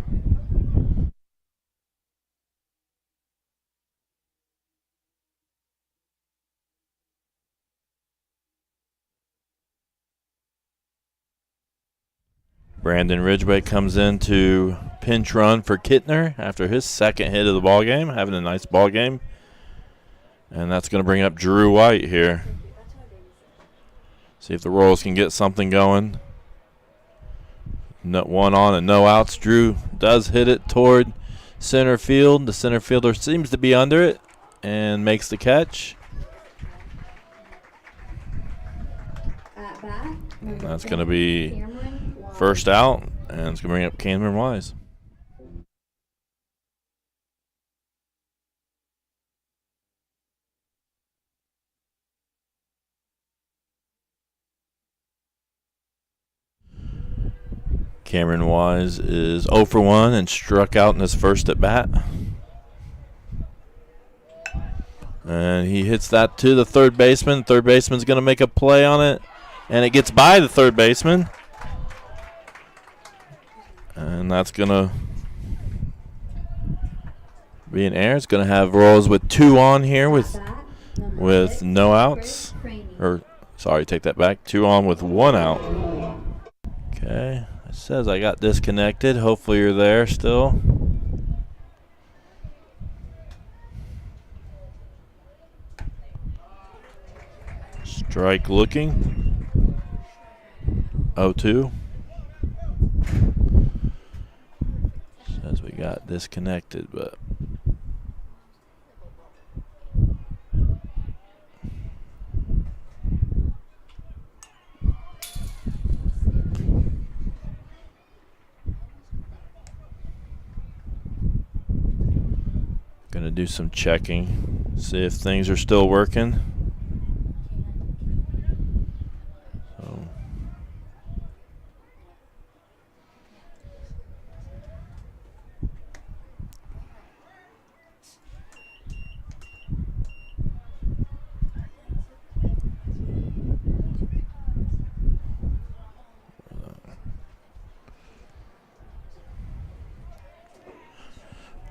Brandon Ridgway comes in to pinch run for Kidner after his second hit of the ball game, having a nice ball game. And that's going to bring up Drew White here. See if the Royals can get something going. One on and no outs. Drew does hit it toward center field. The center fielder seems to be under it and makes the catch. That's going to be Cameron Wise. first out, and it's going to bring up Cameron Wise. Cameron Wise is 0 for 1 and struck out in his first at bat. And he hits that to the third baseman. Third baseman's going to make a play on it, and it gets by the third baseman. And that's going to be an error. It's going to have Royals with 2 on here with no outs. Or, sorry, take that back. 2 on with 1 out. Okay. It says I got disconnected. Hopefully you're there still. Strike looking. 0-2. Says we got disconnected, but gonna do some checking, see if things are still working. So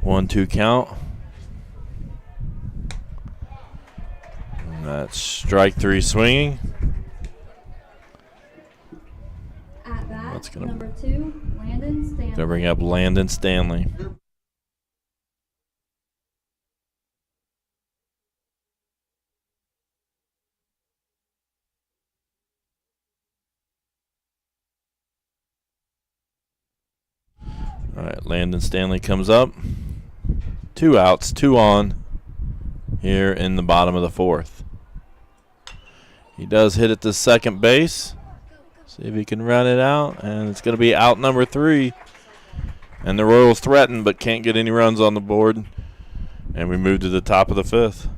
one, 2 count. And that's strike 3 swinging. At bat, That's gonna- number 2, Landon Stanley. Gonna bring up Landon Stanley. All right, Landon Stanley comes up. 2 outs, 2 on here in the bottom of the 4th. He does hit it to second base. See if he can run it out, and it's going to be out number 3. And the Royals threaten but can't get any runs on the board. And we move to the top of the 5th.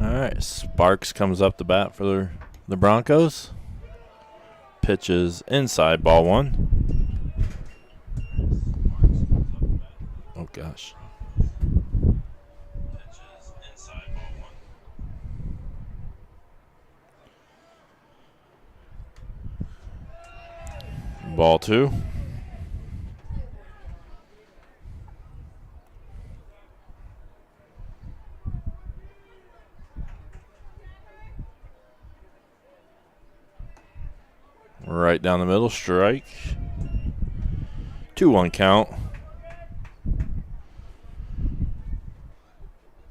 All right, Sparks comes up to bat for the Broncos. Pitches inside, ball 1. Oh, gosh. Pitches inside, ball 1. Ball 2. Right down the middle, strike. 2-1 count.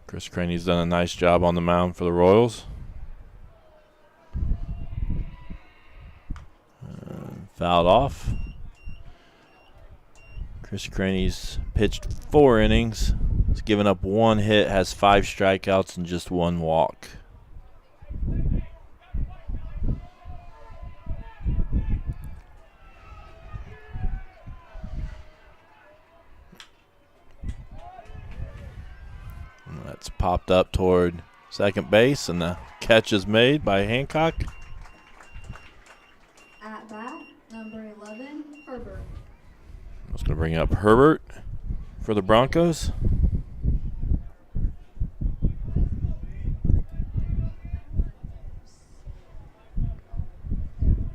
Chris Craney's done a nice job on the mound for the Royals. Fouled off. Chris Craney's pitched 4 innings. He's given up 1 hit, has 5 strikeouts, and just 1 walk. And that's popped up toward second base, and the catch is made by Hancock. At bat, number 11, Herbert. I was going to bring up Herbert for the Broncos.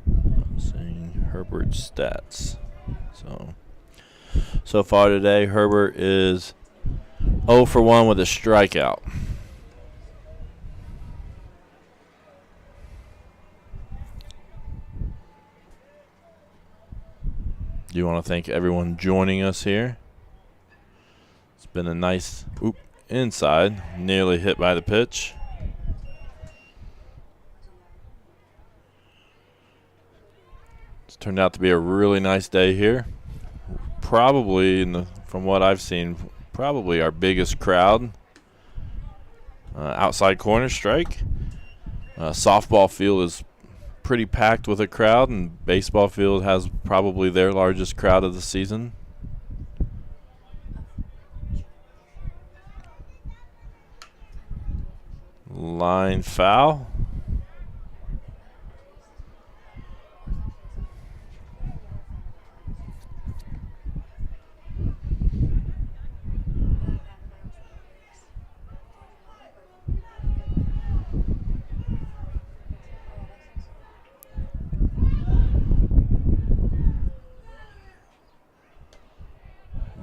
I'm seeing Herbert's stats. So far today, Herbert is 0 for 1 with a strikeout. Do want to thank everyone joining us here. It's been a nice inside, nearly hit by the pitch. It's turned out to be a really nice day here. Probably, from what I've seen, probably our biggest crowd. Outside corner strike. Softball field is pretty packed with a crowd, and baseball field has probably their largest crowd of the season. Line foul.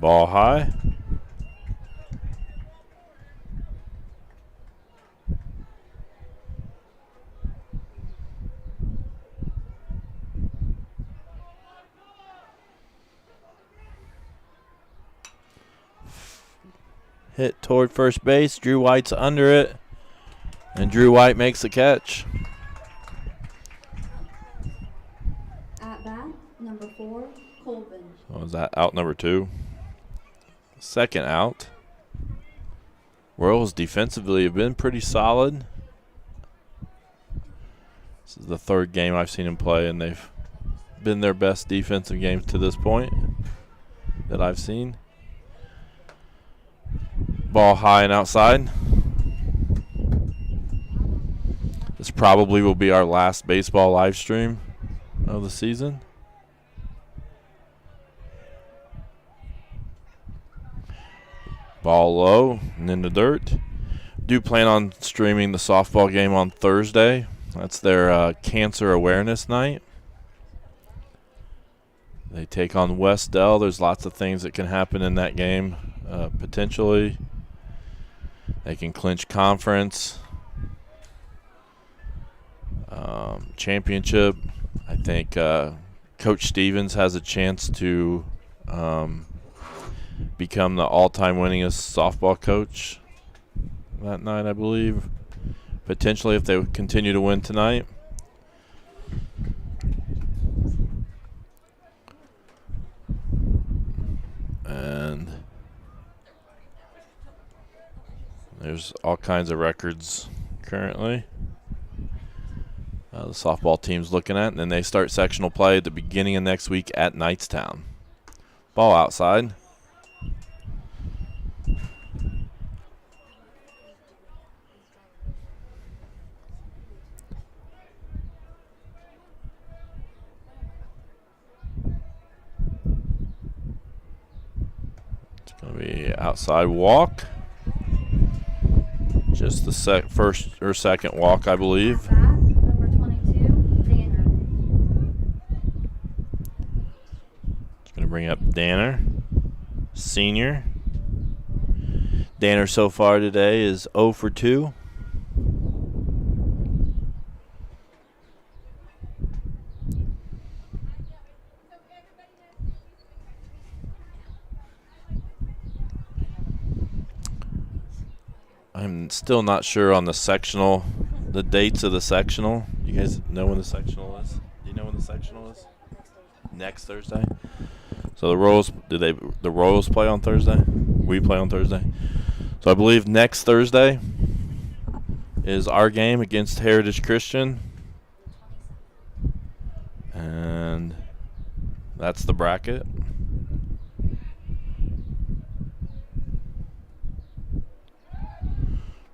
Ball high. Hit toward first base. Drew White's under it, and Drew White makes the catch. At bat, number 4, Colvin. So is that out number 2? Second out. Royals defensively have been pretty solid. This is the 3rd game I've seen them play, and they've been their best defensive games to this point that I've seen. Ball high and outside. This probably will be our last baseball live stream of the season. Ball low and in the dirt. Do plan on streaming the softball game on Thursday. That's their cancer awareness night. They take on West Dell. There's lots of things that can happen in that game. Potentially, they can clinch conference championship. I think Coach Stevens has a chance to become the all-time winningest softball coach that night, I believe. Potentially, if they continue to win tonight. And there's all kinds of records currently the softball team's looking at. And then they start sectional play at the beginning of next week at Knightstown. Ball outside. It's going to be outside walk. Just the first or second walk, I believe. At bat, number 22, Danner. Going to bring up Danner, senior. Danner so far today is 0 for 2. I'm still not sure on the sectional, the dates of the sectional. You guys know when the sectional is? Do you know when the sectional is? Next Thursday. So the Royals play on Thursday? We play on Thursday. So I believe next Thursday is our game against Heritage Christian. And that's the bracket.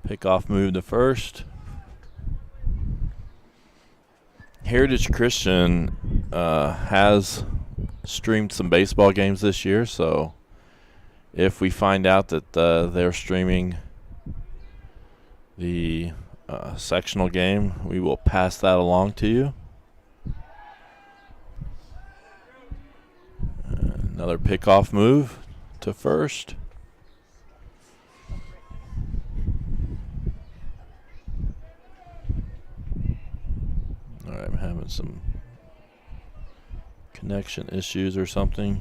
Pickoff move to first. Heritage Christian has streamed some baseball games this year, so if we find out that they're streaming the sectional game, we will pass that along to you. Another pickoff move to first. All right, I'm having some connection issues or something.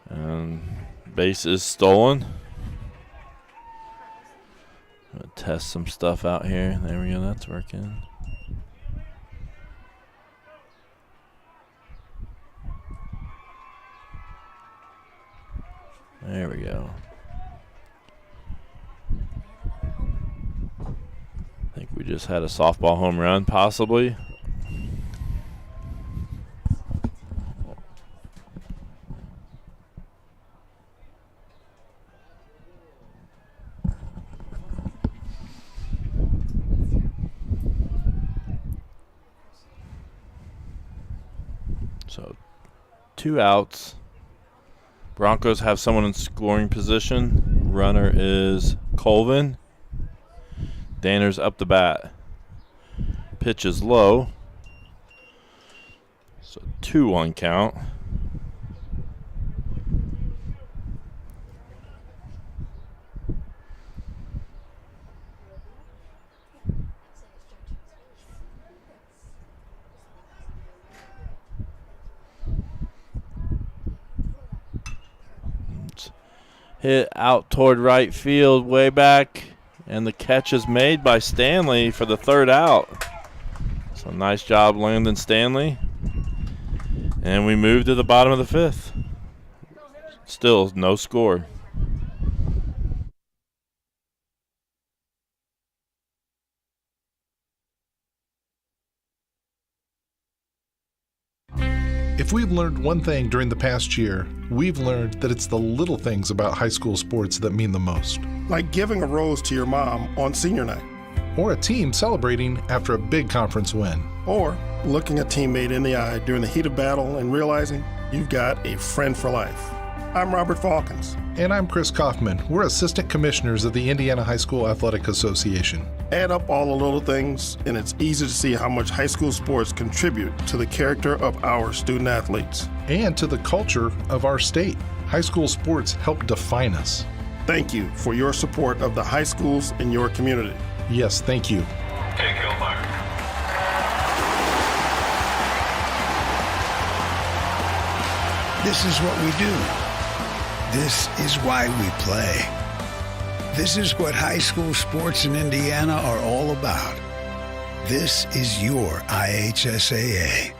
And base is stolen. I'm going to test some stuff out here. There we go, that's working. There we go. I think we just had a softball home run, possibly. So, 2 outs. Broncos have someone in scoring position. Runner is Colvin. Danner's up the bat. Pitch is low. So 2-1 count. Hit out toward right field, way back, and the catch is made by Stanley for the 3rd out. So nice job, Landon Stanley. And we move to the bottom of the 5th. Still no score. If we've learned one thing during the past year, we've learned that it's the little things about high school sports that mean the most. Like giving a rose to your mom on senior night. Or a team celebrating after a big conference win. Or looking a teammate in the eye during the heat of battle and realizing you've got a friend for life. I'm Robert Falcons. And I'm Chris Kaufman. We're assistant commissioners of the Indiana High School Athletic Association. Add up all the little things, and it's easy to see how much high school sports contribute to the character of our student athletes. And to the culture of our state. High school sports help define us. Thank you for your support of the high schools in your community. Yes, thank you. Take Elmire. This is what we do. This is why we play. This is what high school sports in Indiana are all about. This is your IHSAA.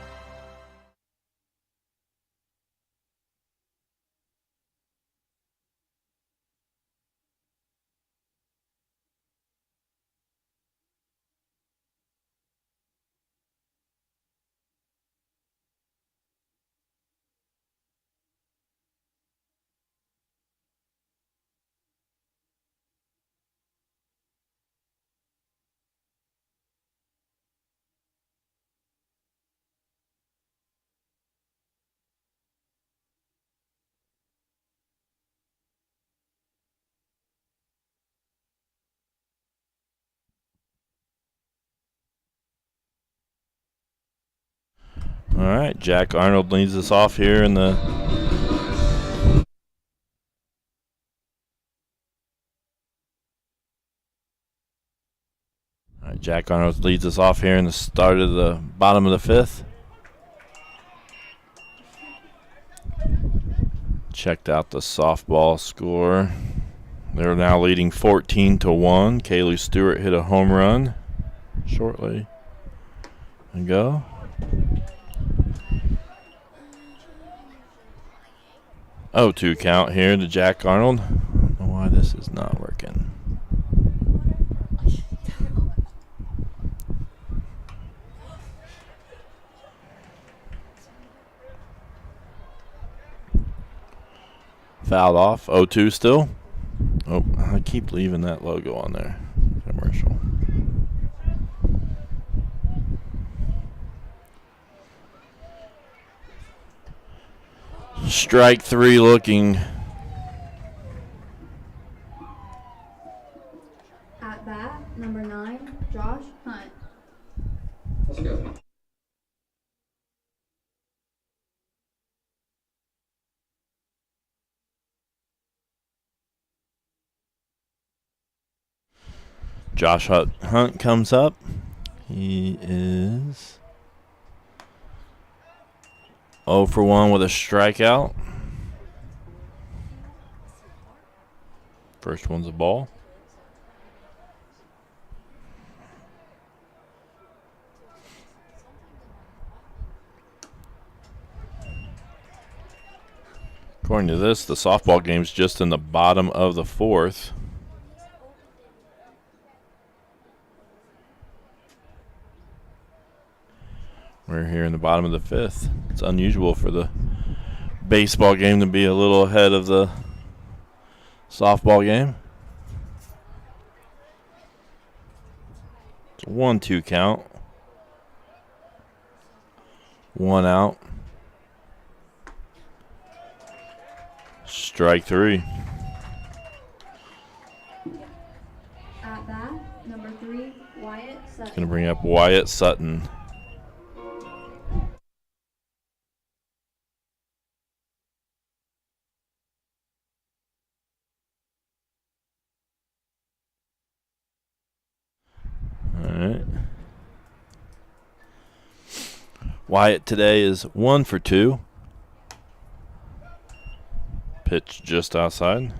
All right, Jack Arnold leads us off here in the Jack Arnold leads us off here in the start of the bottom of the fifth. Checked out the softball score. They're now leading 14-1. Kaylee Stewart hit a home run shortly ago. Oh, 2 count here to Jack Arnold. I don't know why this is not working. Fouled off. 0-2 still. Oh, I keep leaving that logo on there. Commercial. Strike 3 looking. At bat, number 9, Josh Hunt. Let's go. Josh Hunt comes up. He is 0 for 1 with a strikeout. First one's a ball. According to this, the softball game's just in the bottom of the fourth. We're here in the bottom of the fifth. It's unusual for the baseball game to be a little ahead of the softball game. It's a 1-2 count. 1 out. Strike 3. At bat, number 3, Wyatt Sutton. Going to bring up Wyatt Sutton. All right. Wyatt today is 1 for 2. Pitch just outside.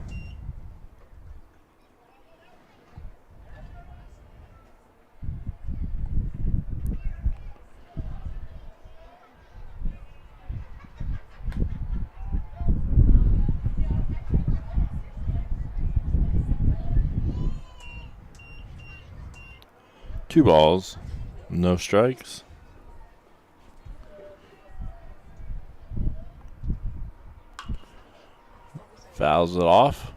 Two balls, no strikes. Fouls it off.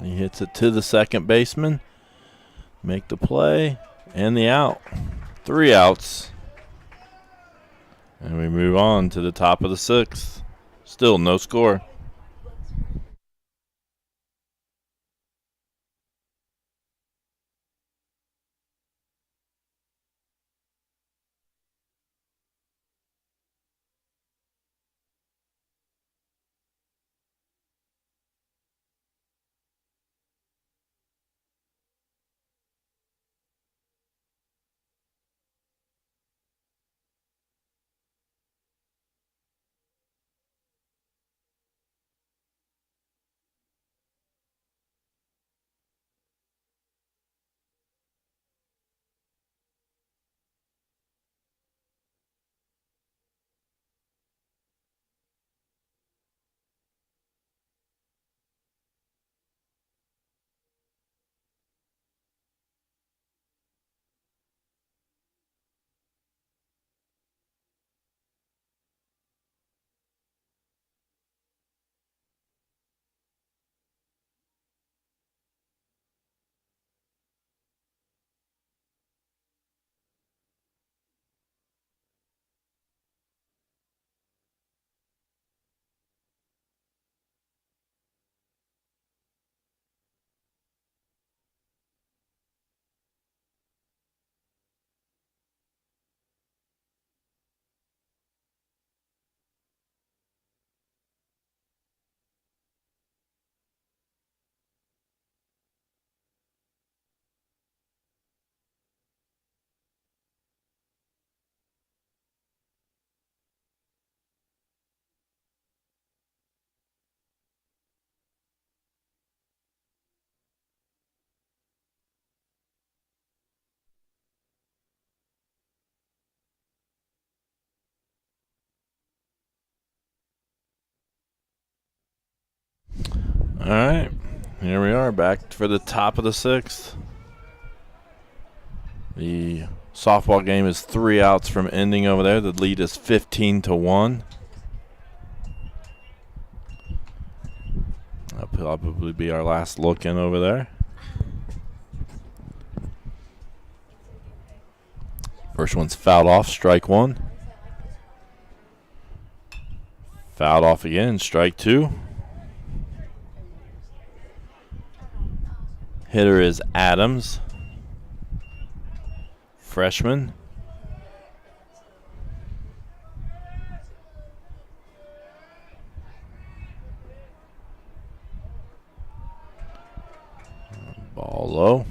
He hits it to the second baseman. Make the play and the out. 3 outs. And we move on to the top of the 6th. Still no score. All right, here we are back for the top of the 6th. The softball game is 3 outs from ending over there. The lead is 15-1. That'll probably be our last look in over there. First one's fouled off, strike 1. Fouled off again, strike 2. Hitter is Adams, freshman. Ball low.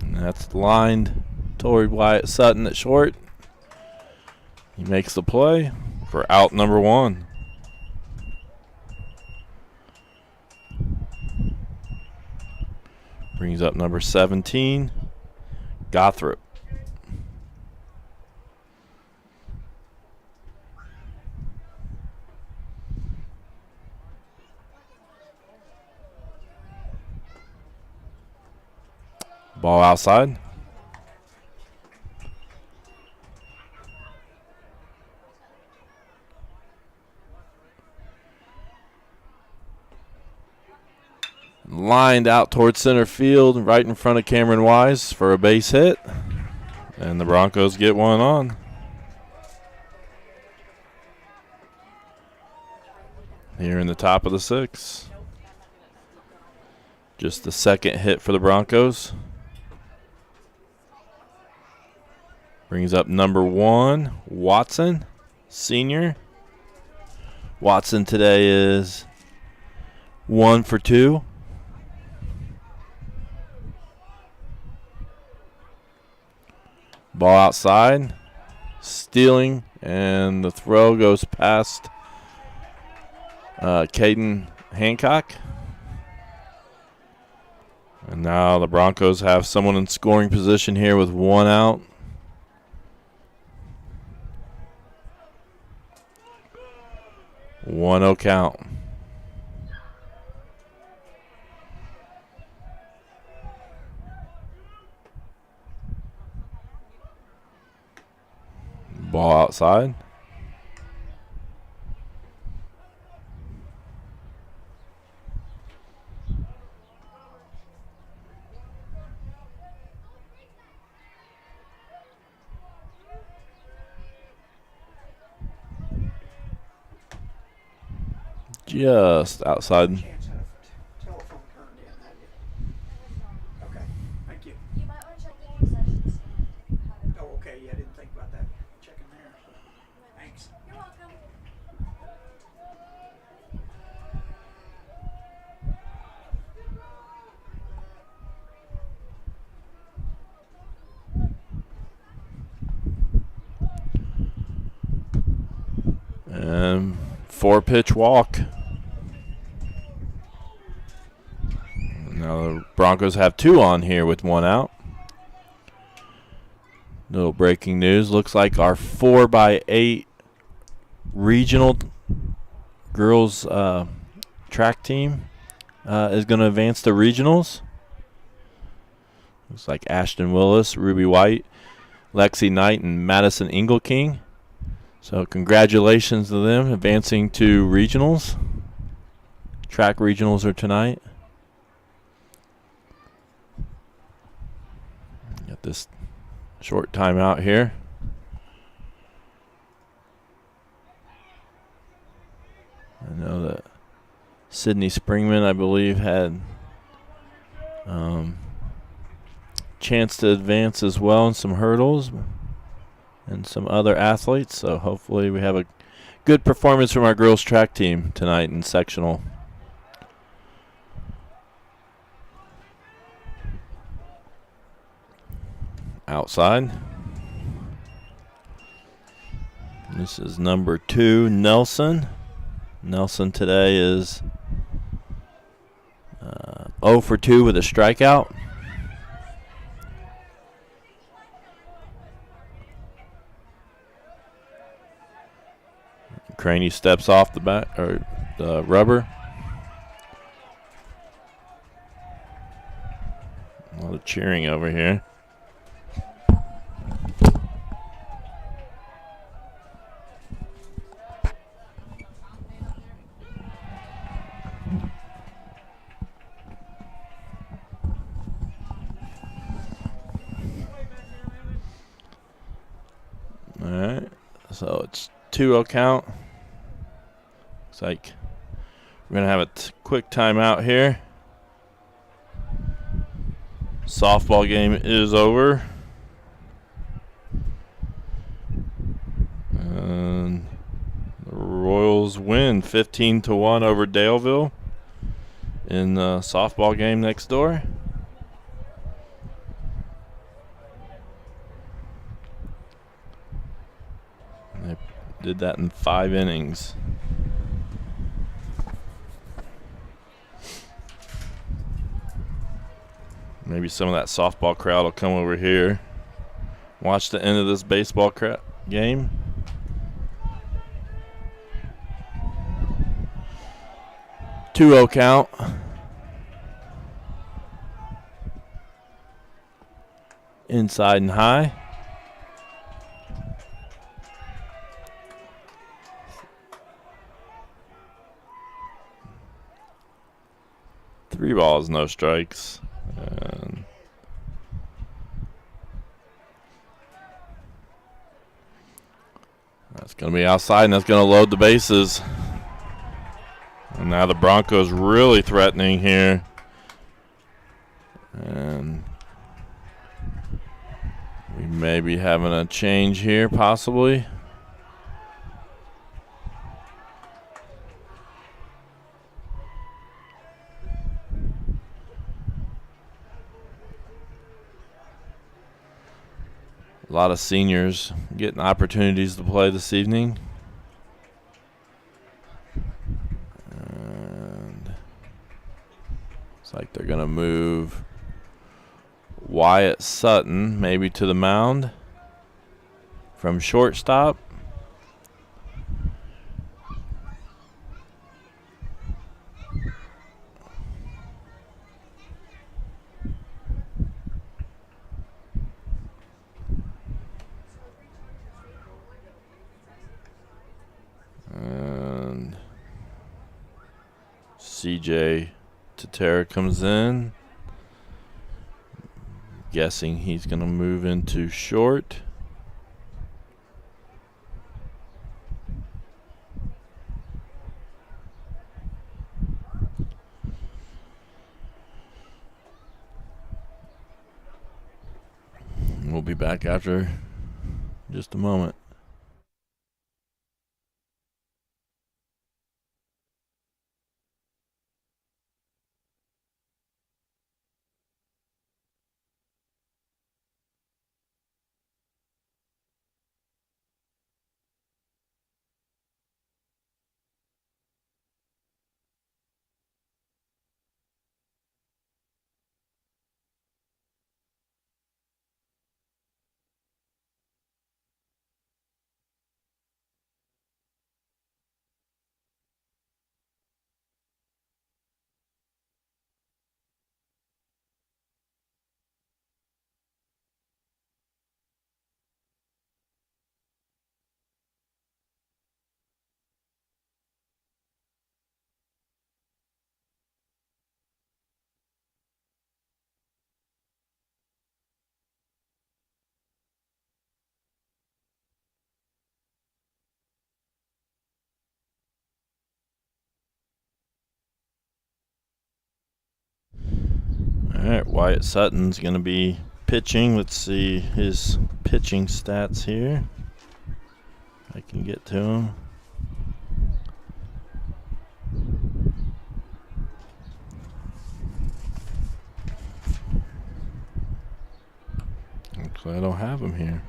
And that's lined toward Wyatt Sutton at short. He makes the play for out number 1. Brings up number 17, Gothrop. Ball outside. Lined out towards center field, right in front of Cameron Wise for a base hit. And the Broncos get one on. Here in the top of the 6th. Just the second hit for the Broncos. Brings up number 1, Watson, senior. Watson today is 1 for 2. Ball outside, stealing, and the throw goes past Caitlyn Hancock. And now the Broncos have someone in scoring position here with 1 out. One 0 count. Ball outside. Just outside. Telephone turned in, have you? Okay, thank you. You might want to check the game sessions. Oh, okay, yeah, I didn't think about that. Checking there. Thanks. You're welcome. And 4-pitch walk. Now the Broncos have 2 on here with 1 out. Little breaking news. Looks like our 4x8 regional girls track team is going to advance to regionals. Looks like Ashton Willis, Ruby White, Lexi Knight, and Madison Engelking. So congratulations to them advancing to regionals. Track regionals are tonight. Got this short timeout here. I know that Sydney Springman, I believe, had chance to advance as well in some hurdles and some other athletes. So hopefully we have a good performance from our girls track team tonight in sectional. Outside. This is number 2, Nelson. Nelson today is 0 for 2 with a strikeout. Craney steps off the back or the rubber. A lot of cheering over here. All right, so it's 2-0 count. Looks like we're going to have a quick timeout here. Softball game is over. And the Royals win 15-1 over Daleville in the softball game next door. They did that in 5 innings. Maybe some of that softball crowd will come over here. Watch the end of this baseball game. Two-0 count. Inside and high. Three balls, no strikes. And that's going to be outside, and that's going to load the bases. And now the Broncos really threatening here. And we may be having a change here, possibly. A lot of seniors getting opportunities to play this evening. And looks like they're going to move Wyatt Sutton maybe to the mound from shortstop. And CJ Tatera comes in. Guessing he's going to move into short. We'll be back after just a moment. All right, Wyatt Sutton's going to be pitching. Let's see his pitching stats here. If I can get to him. Actually, I don't have him here.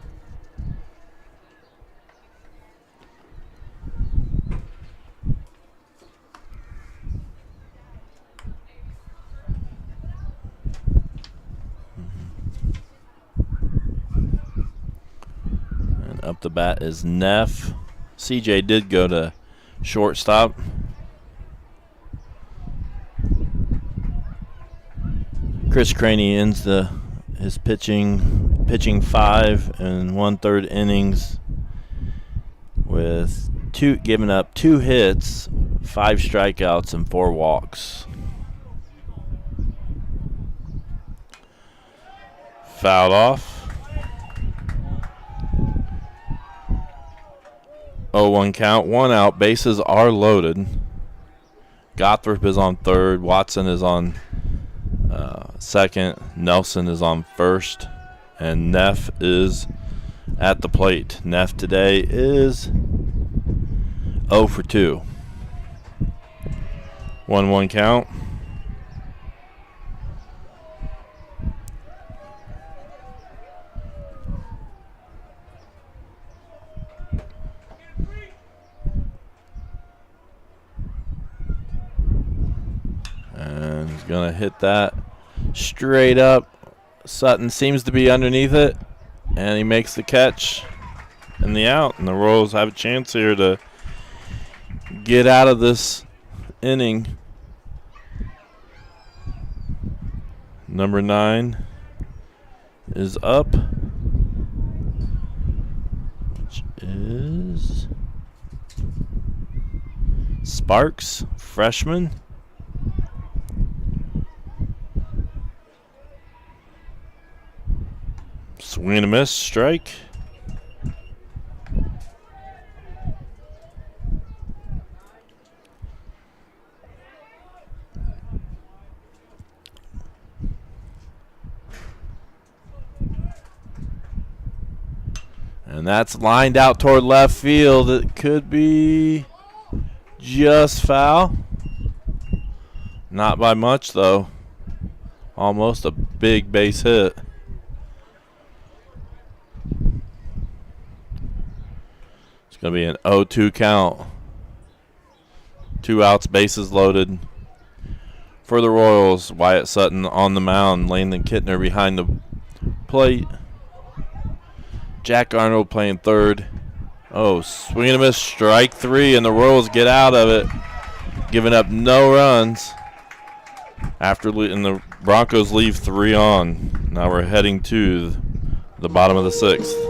Up the bat is Neff. CJ did go to shortstop. Chris Craney ends his pitching 5 and 1/3 innings with giving up 2 hits, 5 strikeouts, and 4 walks. Fouled off. 0-1 count, 1 out. Bases are loaded. Gothrop is on third. Watson is on second. Nelson is on first. And Neff is at the plate. Neff today is 0 for 2. 1-1 count. And he's going to hit that straight up. Sutton seems to be underneath it, and he makes the catch and the out. And the Royals have a chance here to get out of this inning. Number 9 is up, which is Sparks, freshman. Swing and a miss, strike. And that's lined out toward left field. It could be just foul. Not by much, though. Almost a big base hit. It's going to be an 0-2 count. 2 outs, bases loaded. For the Royals, Wyatt Sutton on the mound. Landon Kidner behind the plate. Jack Arnold playing third. Oh, swing and a miss, strike 3, and the Royals get out of it, giving up no runs. And the Broncos leave 3 on. Now we're heading to the bottom of the 6th.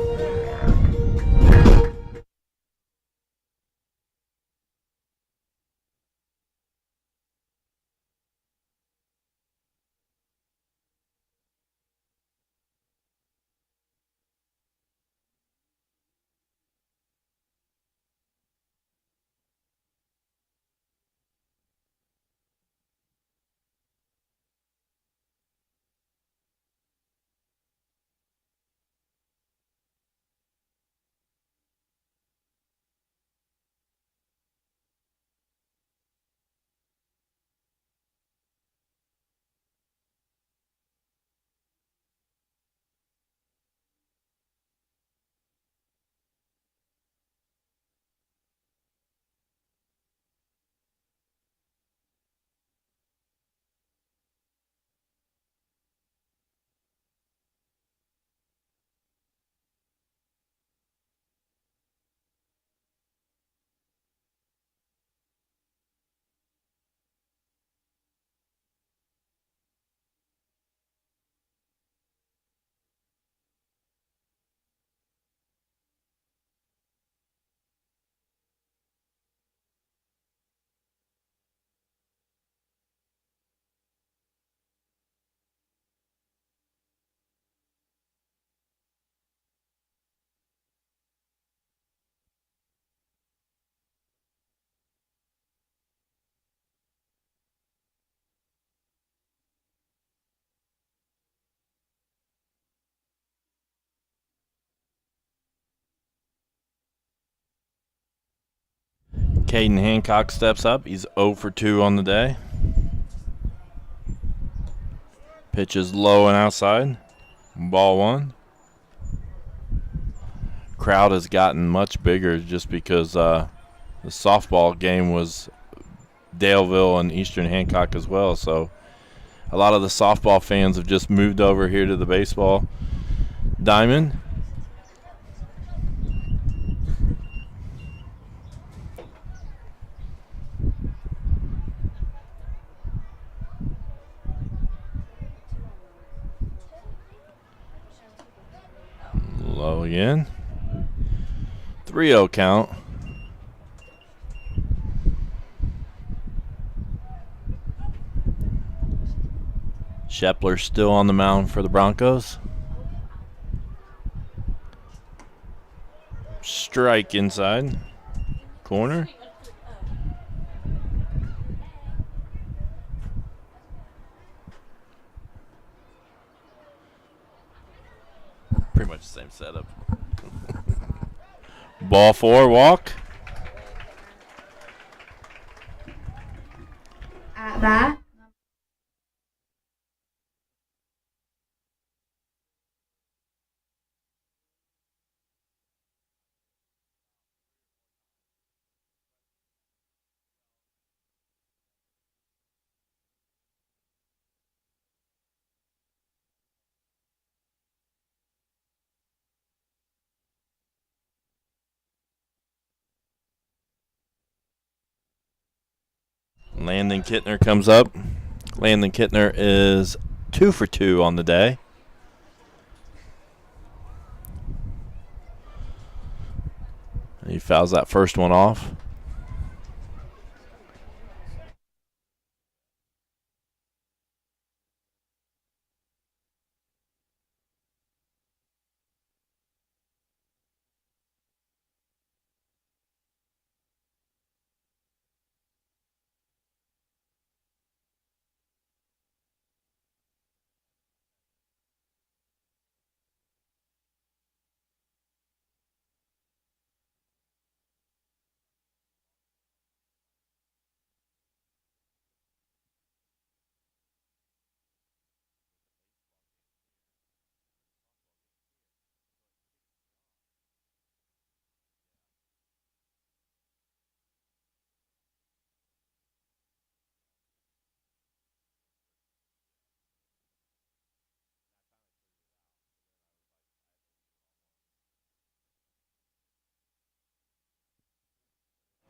Caitlyn Hancock steps up. He's 0 for 2 on the day. Pitch is low and outside. Ball 1. Crowd has gotten much bigger just because the softball game was Daleville and Eastern Hancock as well. So a lot of the softball fans have just moved over here to the baseball diamond. again. 3-0 count. Shepler still on the mound for the Broncos. Strike inside. Corner. Pretty much the same setup. Ball 4, walk. At bat, Landon Kidner comes up. Landon Kidner is 2 for 2 on the day. He fouls that first one off.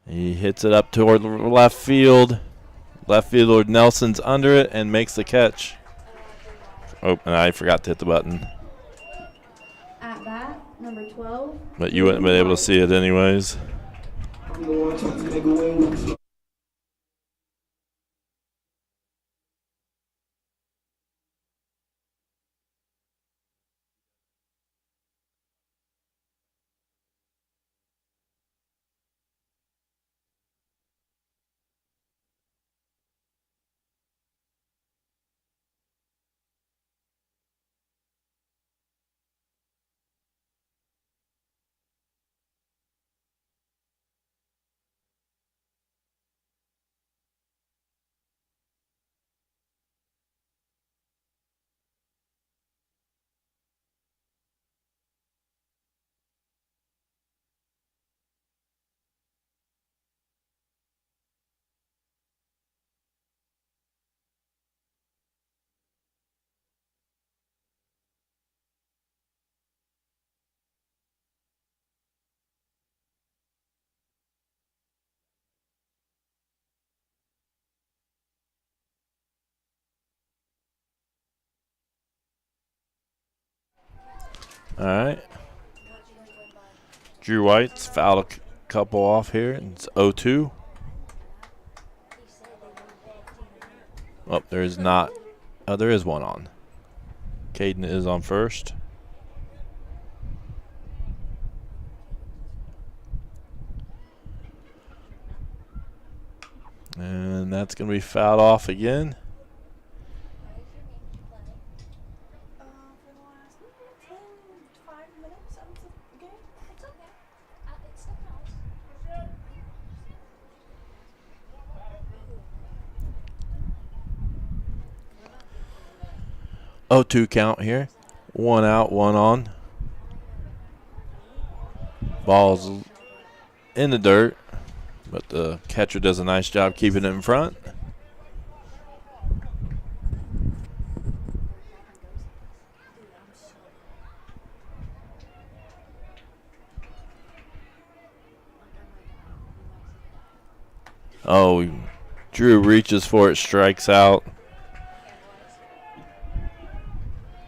He hits it up toward left field. Left fielder Nelson's under it and makes the catch. Oh, and I forgot to hit the button. at bat, number 12. But you wouldn't have been able to see it anyways. All right. Drew White's fouled a couple off here. It's 0-2. Oh, there is not. Oh, there is one on. Caden is on first. And that's going to be fouled off again. Oh, 2 count here. 1 out, 1 on. Ball's in the dirt, but the catcher does a nice job keeping it in front. Oh, Drew reaches for it, strikes out.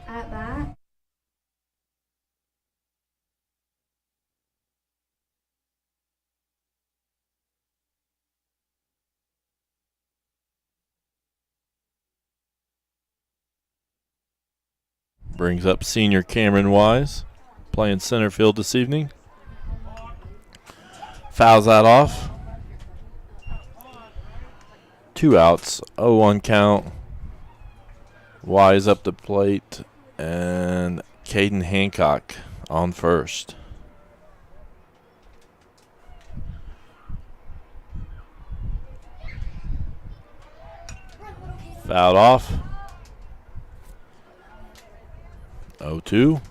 At bat, brings up senior Cameron Wise, playing center field this evening. Fouls that off. 2 outs, 0-1 count. Wise up the plate, and Caitlyn Hancock on first. Fouled off. 0-2.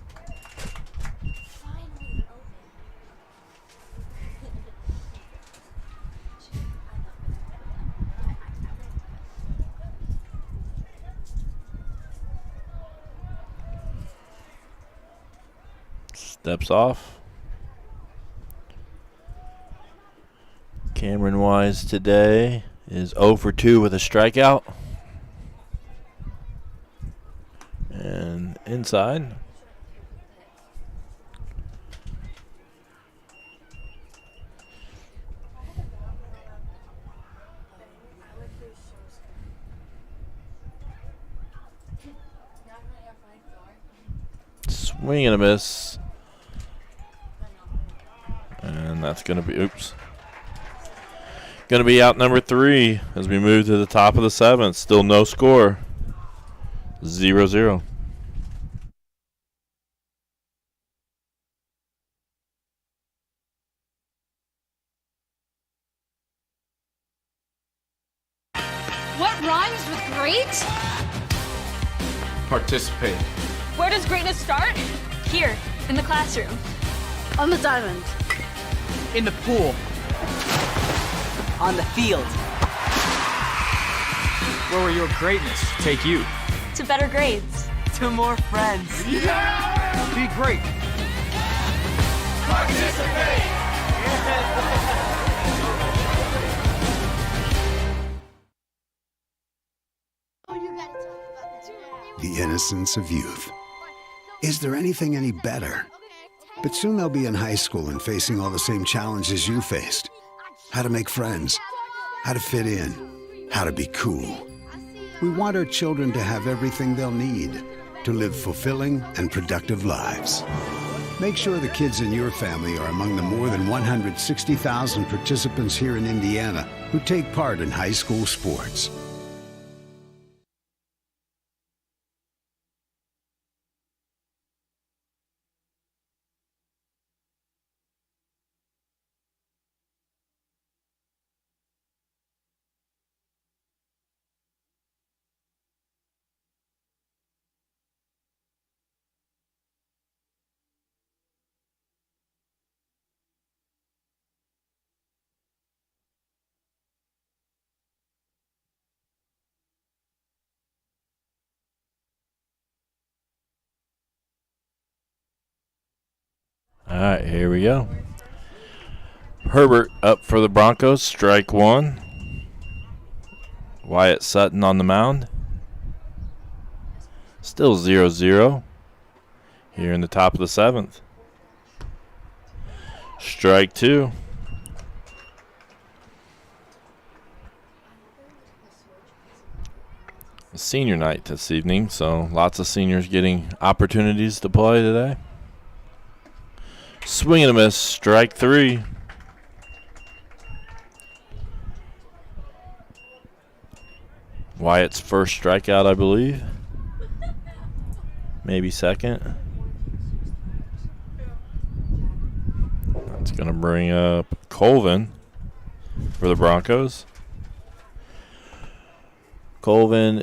Steps off. Cameron Wise today is 0 for 2 with a strikeout. And inside. Swing and a miss. And that's going to be, going to be out number 3 as we move to the top of the 7th. Still no score. 0-0. What rhymes with great? Participate. Where does greatness start? Here, in the classroom. On the diamond. In the pool. On the field. Where will your greatness take you? To better grades. To more friends. Yeah! Be great. Participate! The innocence of youth. Is there anything any better? But soon they'll be in high school and facing all the same challenges you faced. How to make friends, how to fit in, how to be cool. We want our children to have everything they'll need to live fulfilling and productive lives. Make sure the kids in your family are among the more than 160,000 participants here in Indiana who take part in high school sports. All right, here we go. Herbert up for the Broncos, strike 1. Wyatt Sutton on the mound. Still 0-0 here in the top of the 7th. Strike 2. Senior night this evening, so lots of seniors getting opportunities to play today. Swing and a miss, strike 3. Wyatt's first strikeout, I believe. Maybe second. That's going to bring up Colvin for the Broncos. Colvin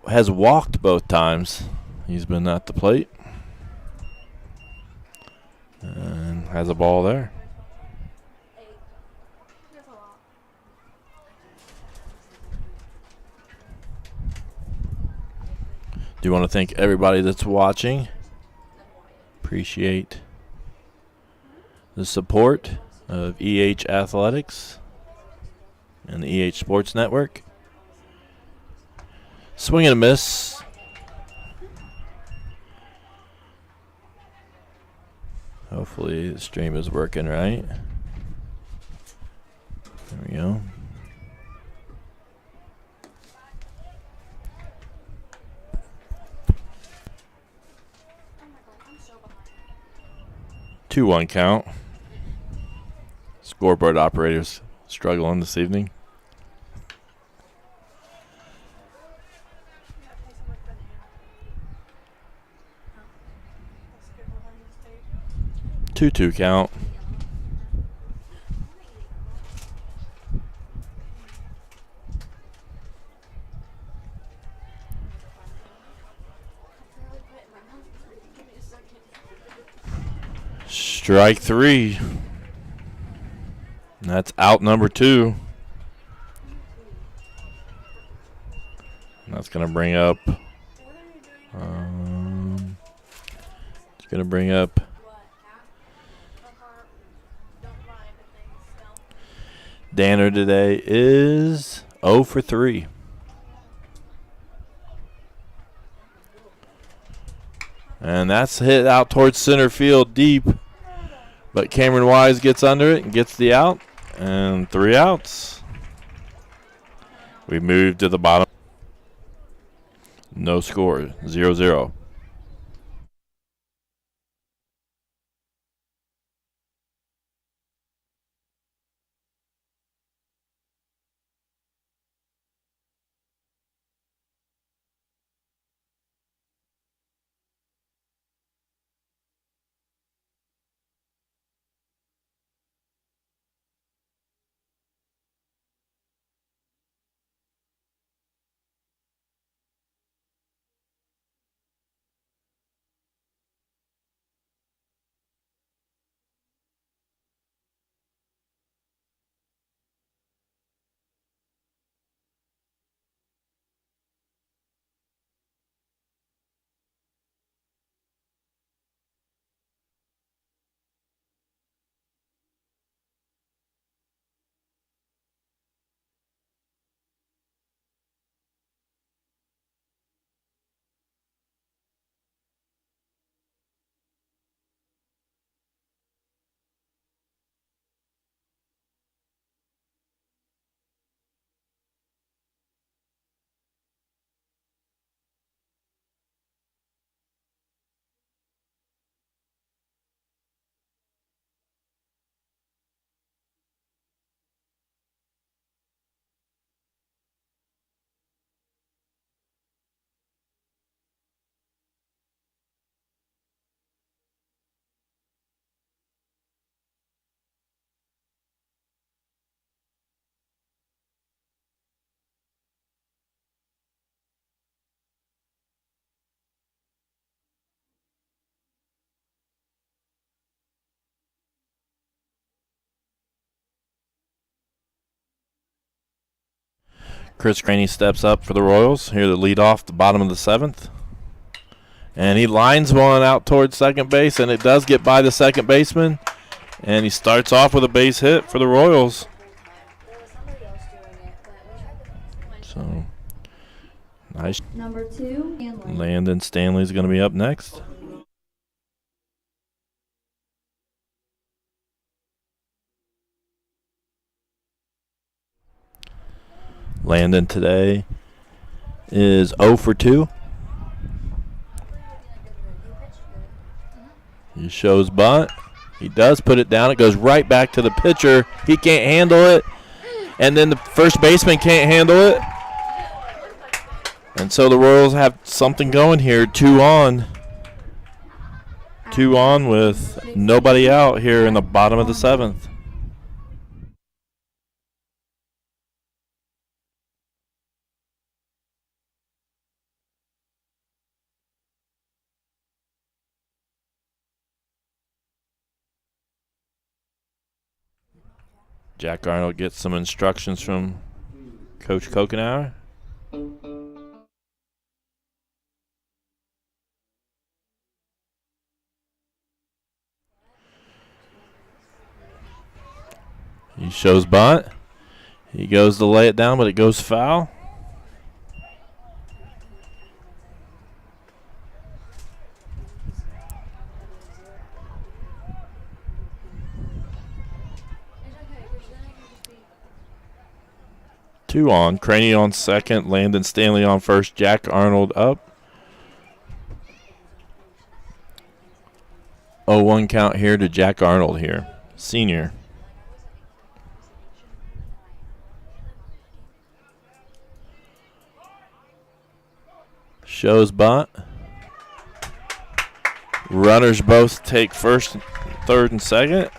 has walked both times. He's been at the plate. And has a ball there. Do want to thank everybody that's watching. Appreciate the support of EH Athletics and the EH Sports Network. Swing and a miss. Hopefully the stream is working right. There we go. 2-1 count. Scoreboard operators struggling this evening. Two count. Strike 3. That's out number 2. And that's going to bring up. It's going to bring up. Danner today is 0 for 3. And that's hit out towards center field deep. But Cameron Wise gets under it and gets the out. And 3 outs. We move to the bottom. No score. 0-0. Chris Craney steps up for the Royals. Here to lead off the bottom of the 7th. And he lines one out towards second base, and it does get by the second baseman. And he starts off with a base hit for the Royals. So, nice. Number 2, Stanley. Landon Stanley's going to be up next. Landon today is 0 for 2. He shows bunt. He does put it down. It goes right back to the pitcher. He can't handle it. And then the first baseman can't handle it. And so the Royals have something going here. 2 on. 2 on with nobody out here in the bottom of the 7th. Jack Arnold gets some instructions from Coach Kokenauer. He shows bunt. He goes to lay it down, but it goes foul. Two on. Craney on second. Landon Stanley on first. Jack Arnold up. 0-1 count here to Jack Arnold here, senior. Shows bunt. Runners both take first, third, and second.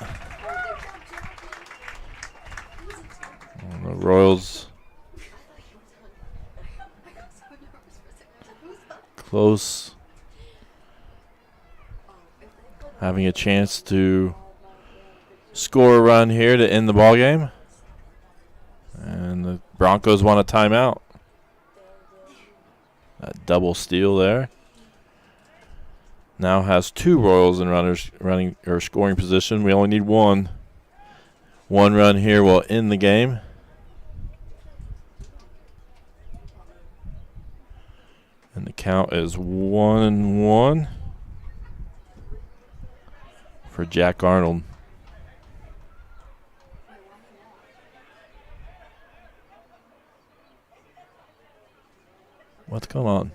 And the Royals close, having a chance to score a run here to end the ball game. And the Broncos want a timeout. That double steal there. Now has two Royals and runners running or scoring position. We only need one. One run here will end the game. And the count is 1-1 for Jack Arnold. What's going on?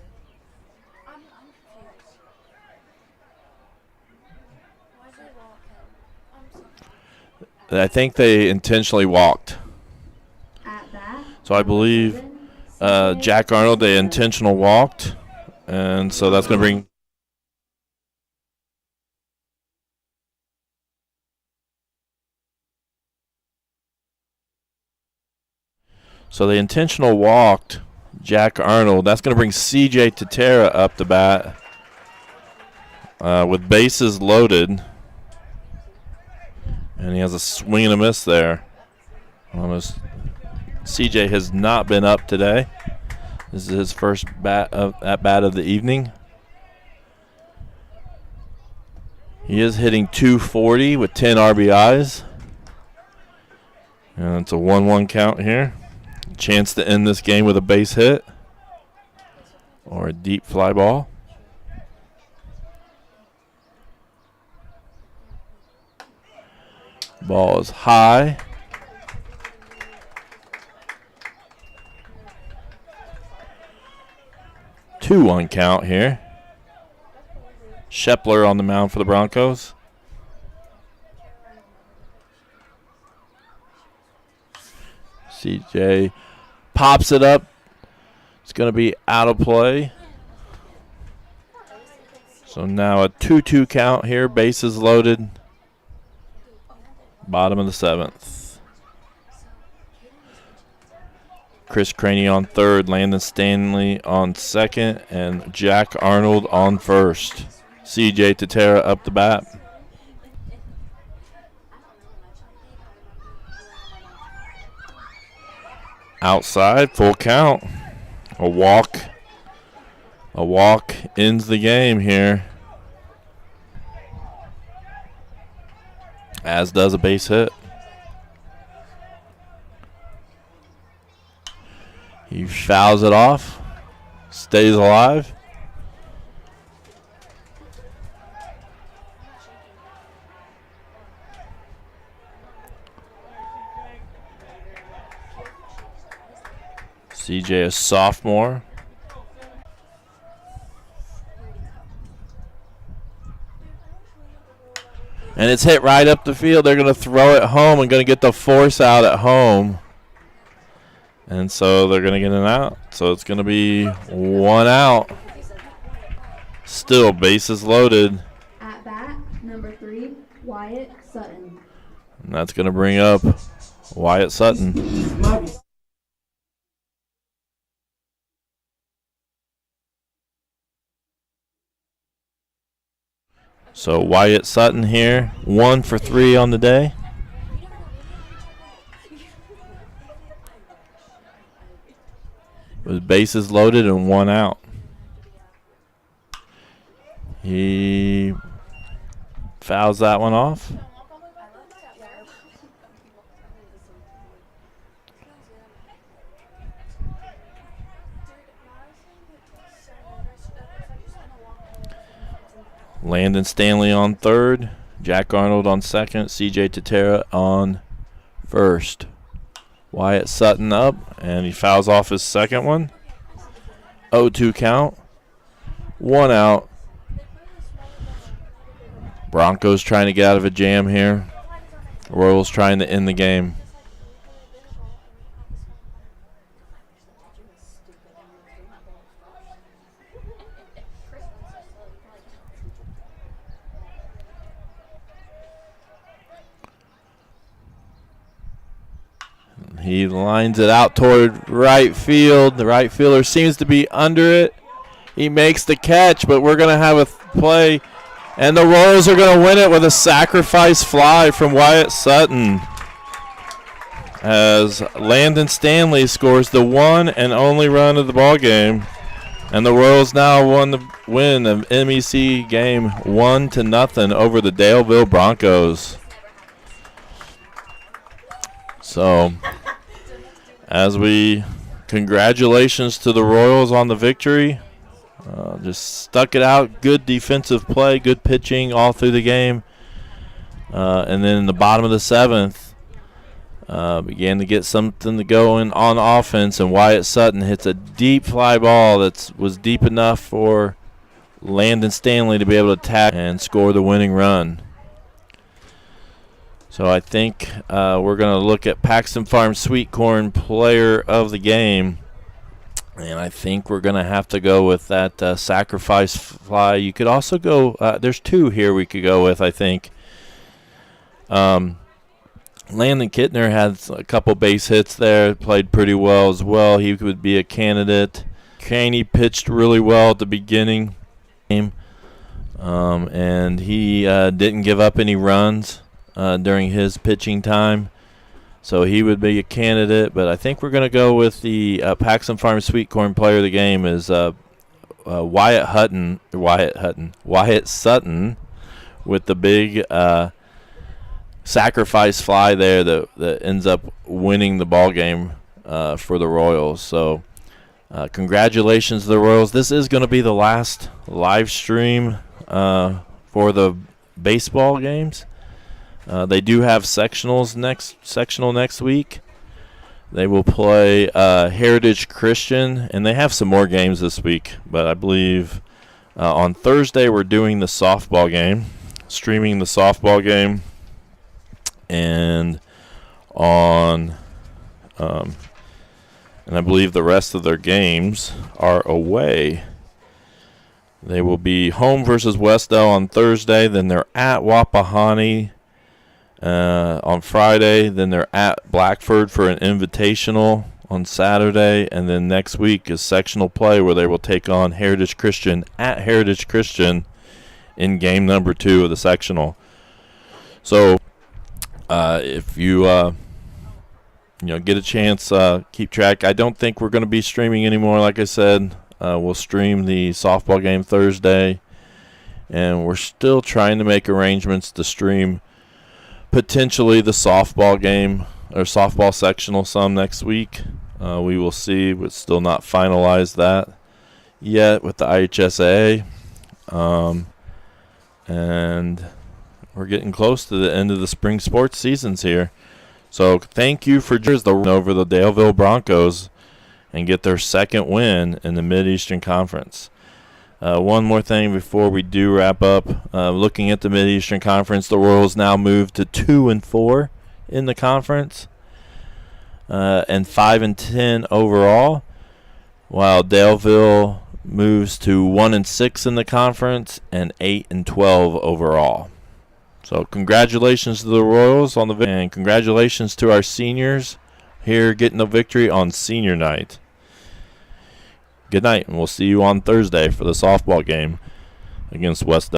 I think they intentionally walked. So I believe Jack Arnold, they intentional walked. And so that's going to bring so they intentional walked Jack Arnold. That's going to bring CJ Tatera up to bat with bases loaded. And he has a swing and a miss there. Almost. CJ has not been up today. This is his first at bat of the evening. He is hitting .240 with 10 RBIs. And it's a 1-1 count here. Chance to end this game with a base hit or a deep fly ball. Ball is high. Two-1 count here. Shepler on the mound for the Broncos. CJ pops it up. It's going to be out of play. So now a 2-2 count here. Bases loaded. Bottom of the seventh. Chris Craney on third, Landon Stanley on second, and Jack Arnold on first. CJ Tatera up the bat. Outside, full count. A walk ends the game here. As does a base hit. He fouls it off. Stays alive. CJ a sophomore. And it's hit right up the field. They're going to throw it home and going to get the force out at home. And so they're going to get an out. So it's going to be one out. Still bases loaded. At bat, number 3, Wyatt Sutton. And that's going to bring up Wyatt Sutton. So Wyatt Sutton here, 1 for 3 on the day. With bases loaded and 1 out. He fouls that one off. Landon Stanley on third, Jack Arnold on second, CJ Tatera on first. Wyatt Sutton up, and he fouls off his second one. 0-2 count, 1 out. Broncos trying to get out of a jam here. Royals trying to end the game. He lines it out toward right field. The right fielder seems to be under it. He makes the catch, but we're going to have a play. And the Royals are going to win it with a sacrifice fly from Wyatt Sutton, as Landon Stanley scores the one and only run of the ball game. And the Royals now win the MEC game 1-0 over the Daleville Broncos. So, congratulations to the Royals on the victory. Just stuck it out. Good defensive play, good pitching all through the game. And then in the bottom of the seventh, began to get something to go in on offense, and Wyatt Sutton hits a deep fly ball that was deep enough for Landon Stanley to be able to tag and score the winning run. So I think we're going to look at Paxton Farm Sweet Corn Player of the Game. And I think we're going to have to go with that sacrifice fly. You could also go, there's two here we could go with, I think. Landon Kidner had a couple base hits there, played pretty well as well. He would be a candidate. Craney pitched really well at the beginning. And he didn't give up any runs during his pitching time. So he would be a candidate, but I think we're going to go with the Paxton Farm Sweet Corn Player of the Game is Wyatt Sutton with the big sacrifice fly there that ends up winning the ball game for the Royals. So congratulations to the Royals. This is going to be the last live stream for the baseball games. They do have sectional next week. They will play Heritage Christian, and they have some more games this week. But I believe on Thursday we're doing the softball game, streaming the softball game, and and I believe the rest of their games are away. They will be home versus Westdale on Thursday. Then they're at Wapahani on Friday. Then they're at Blackford for an invitational on Saturday. And then next week is sectional play where they will take on Heritage Christian at Heritage Christian in game number 2 of the sectional. So if you get a chance, keep track. I don't think we're going to be streaming anymore. Like I said, we'll stream the softball game Thursday, and we're still trying to make arrangements to stream potentially the softball game or softball sectional some next week. We will see, but still not finalized that yet with the IHSAA. And we're getting close to the end of the spring sports seasons here. So thank you for over the Daleville Broncos and get their second win in the Mid-Eastern Conference. One more thing before we do wrap up. Looking at the Mid-Eastern Conference, the Royals now move to 2-4 in the conference and 5-10 overall, while Daleville moves to 1-6 in the conference and 8-12 overall. So congratulations to the Royals on the victory, and congratulations to our seniors here getting the victory on senior night. Good night, and we'll see you on Thursday for the softball game against West.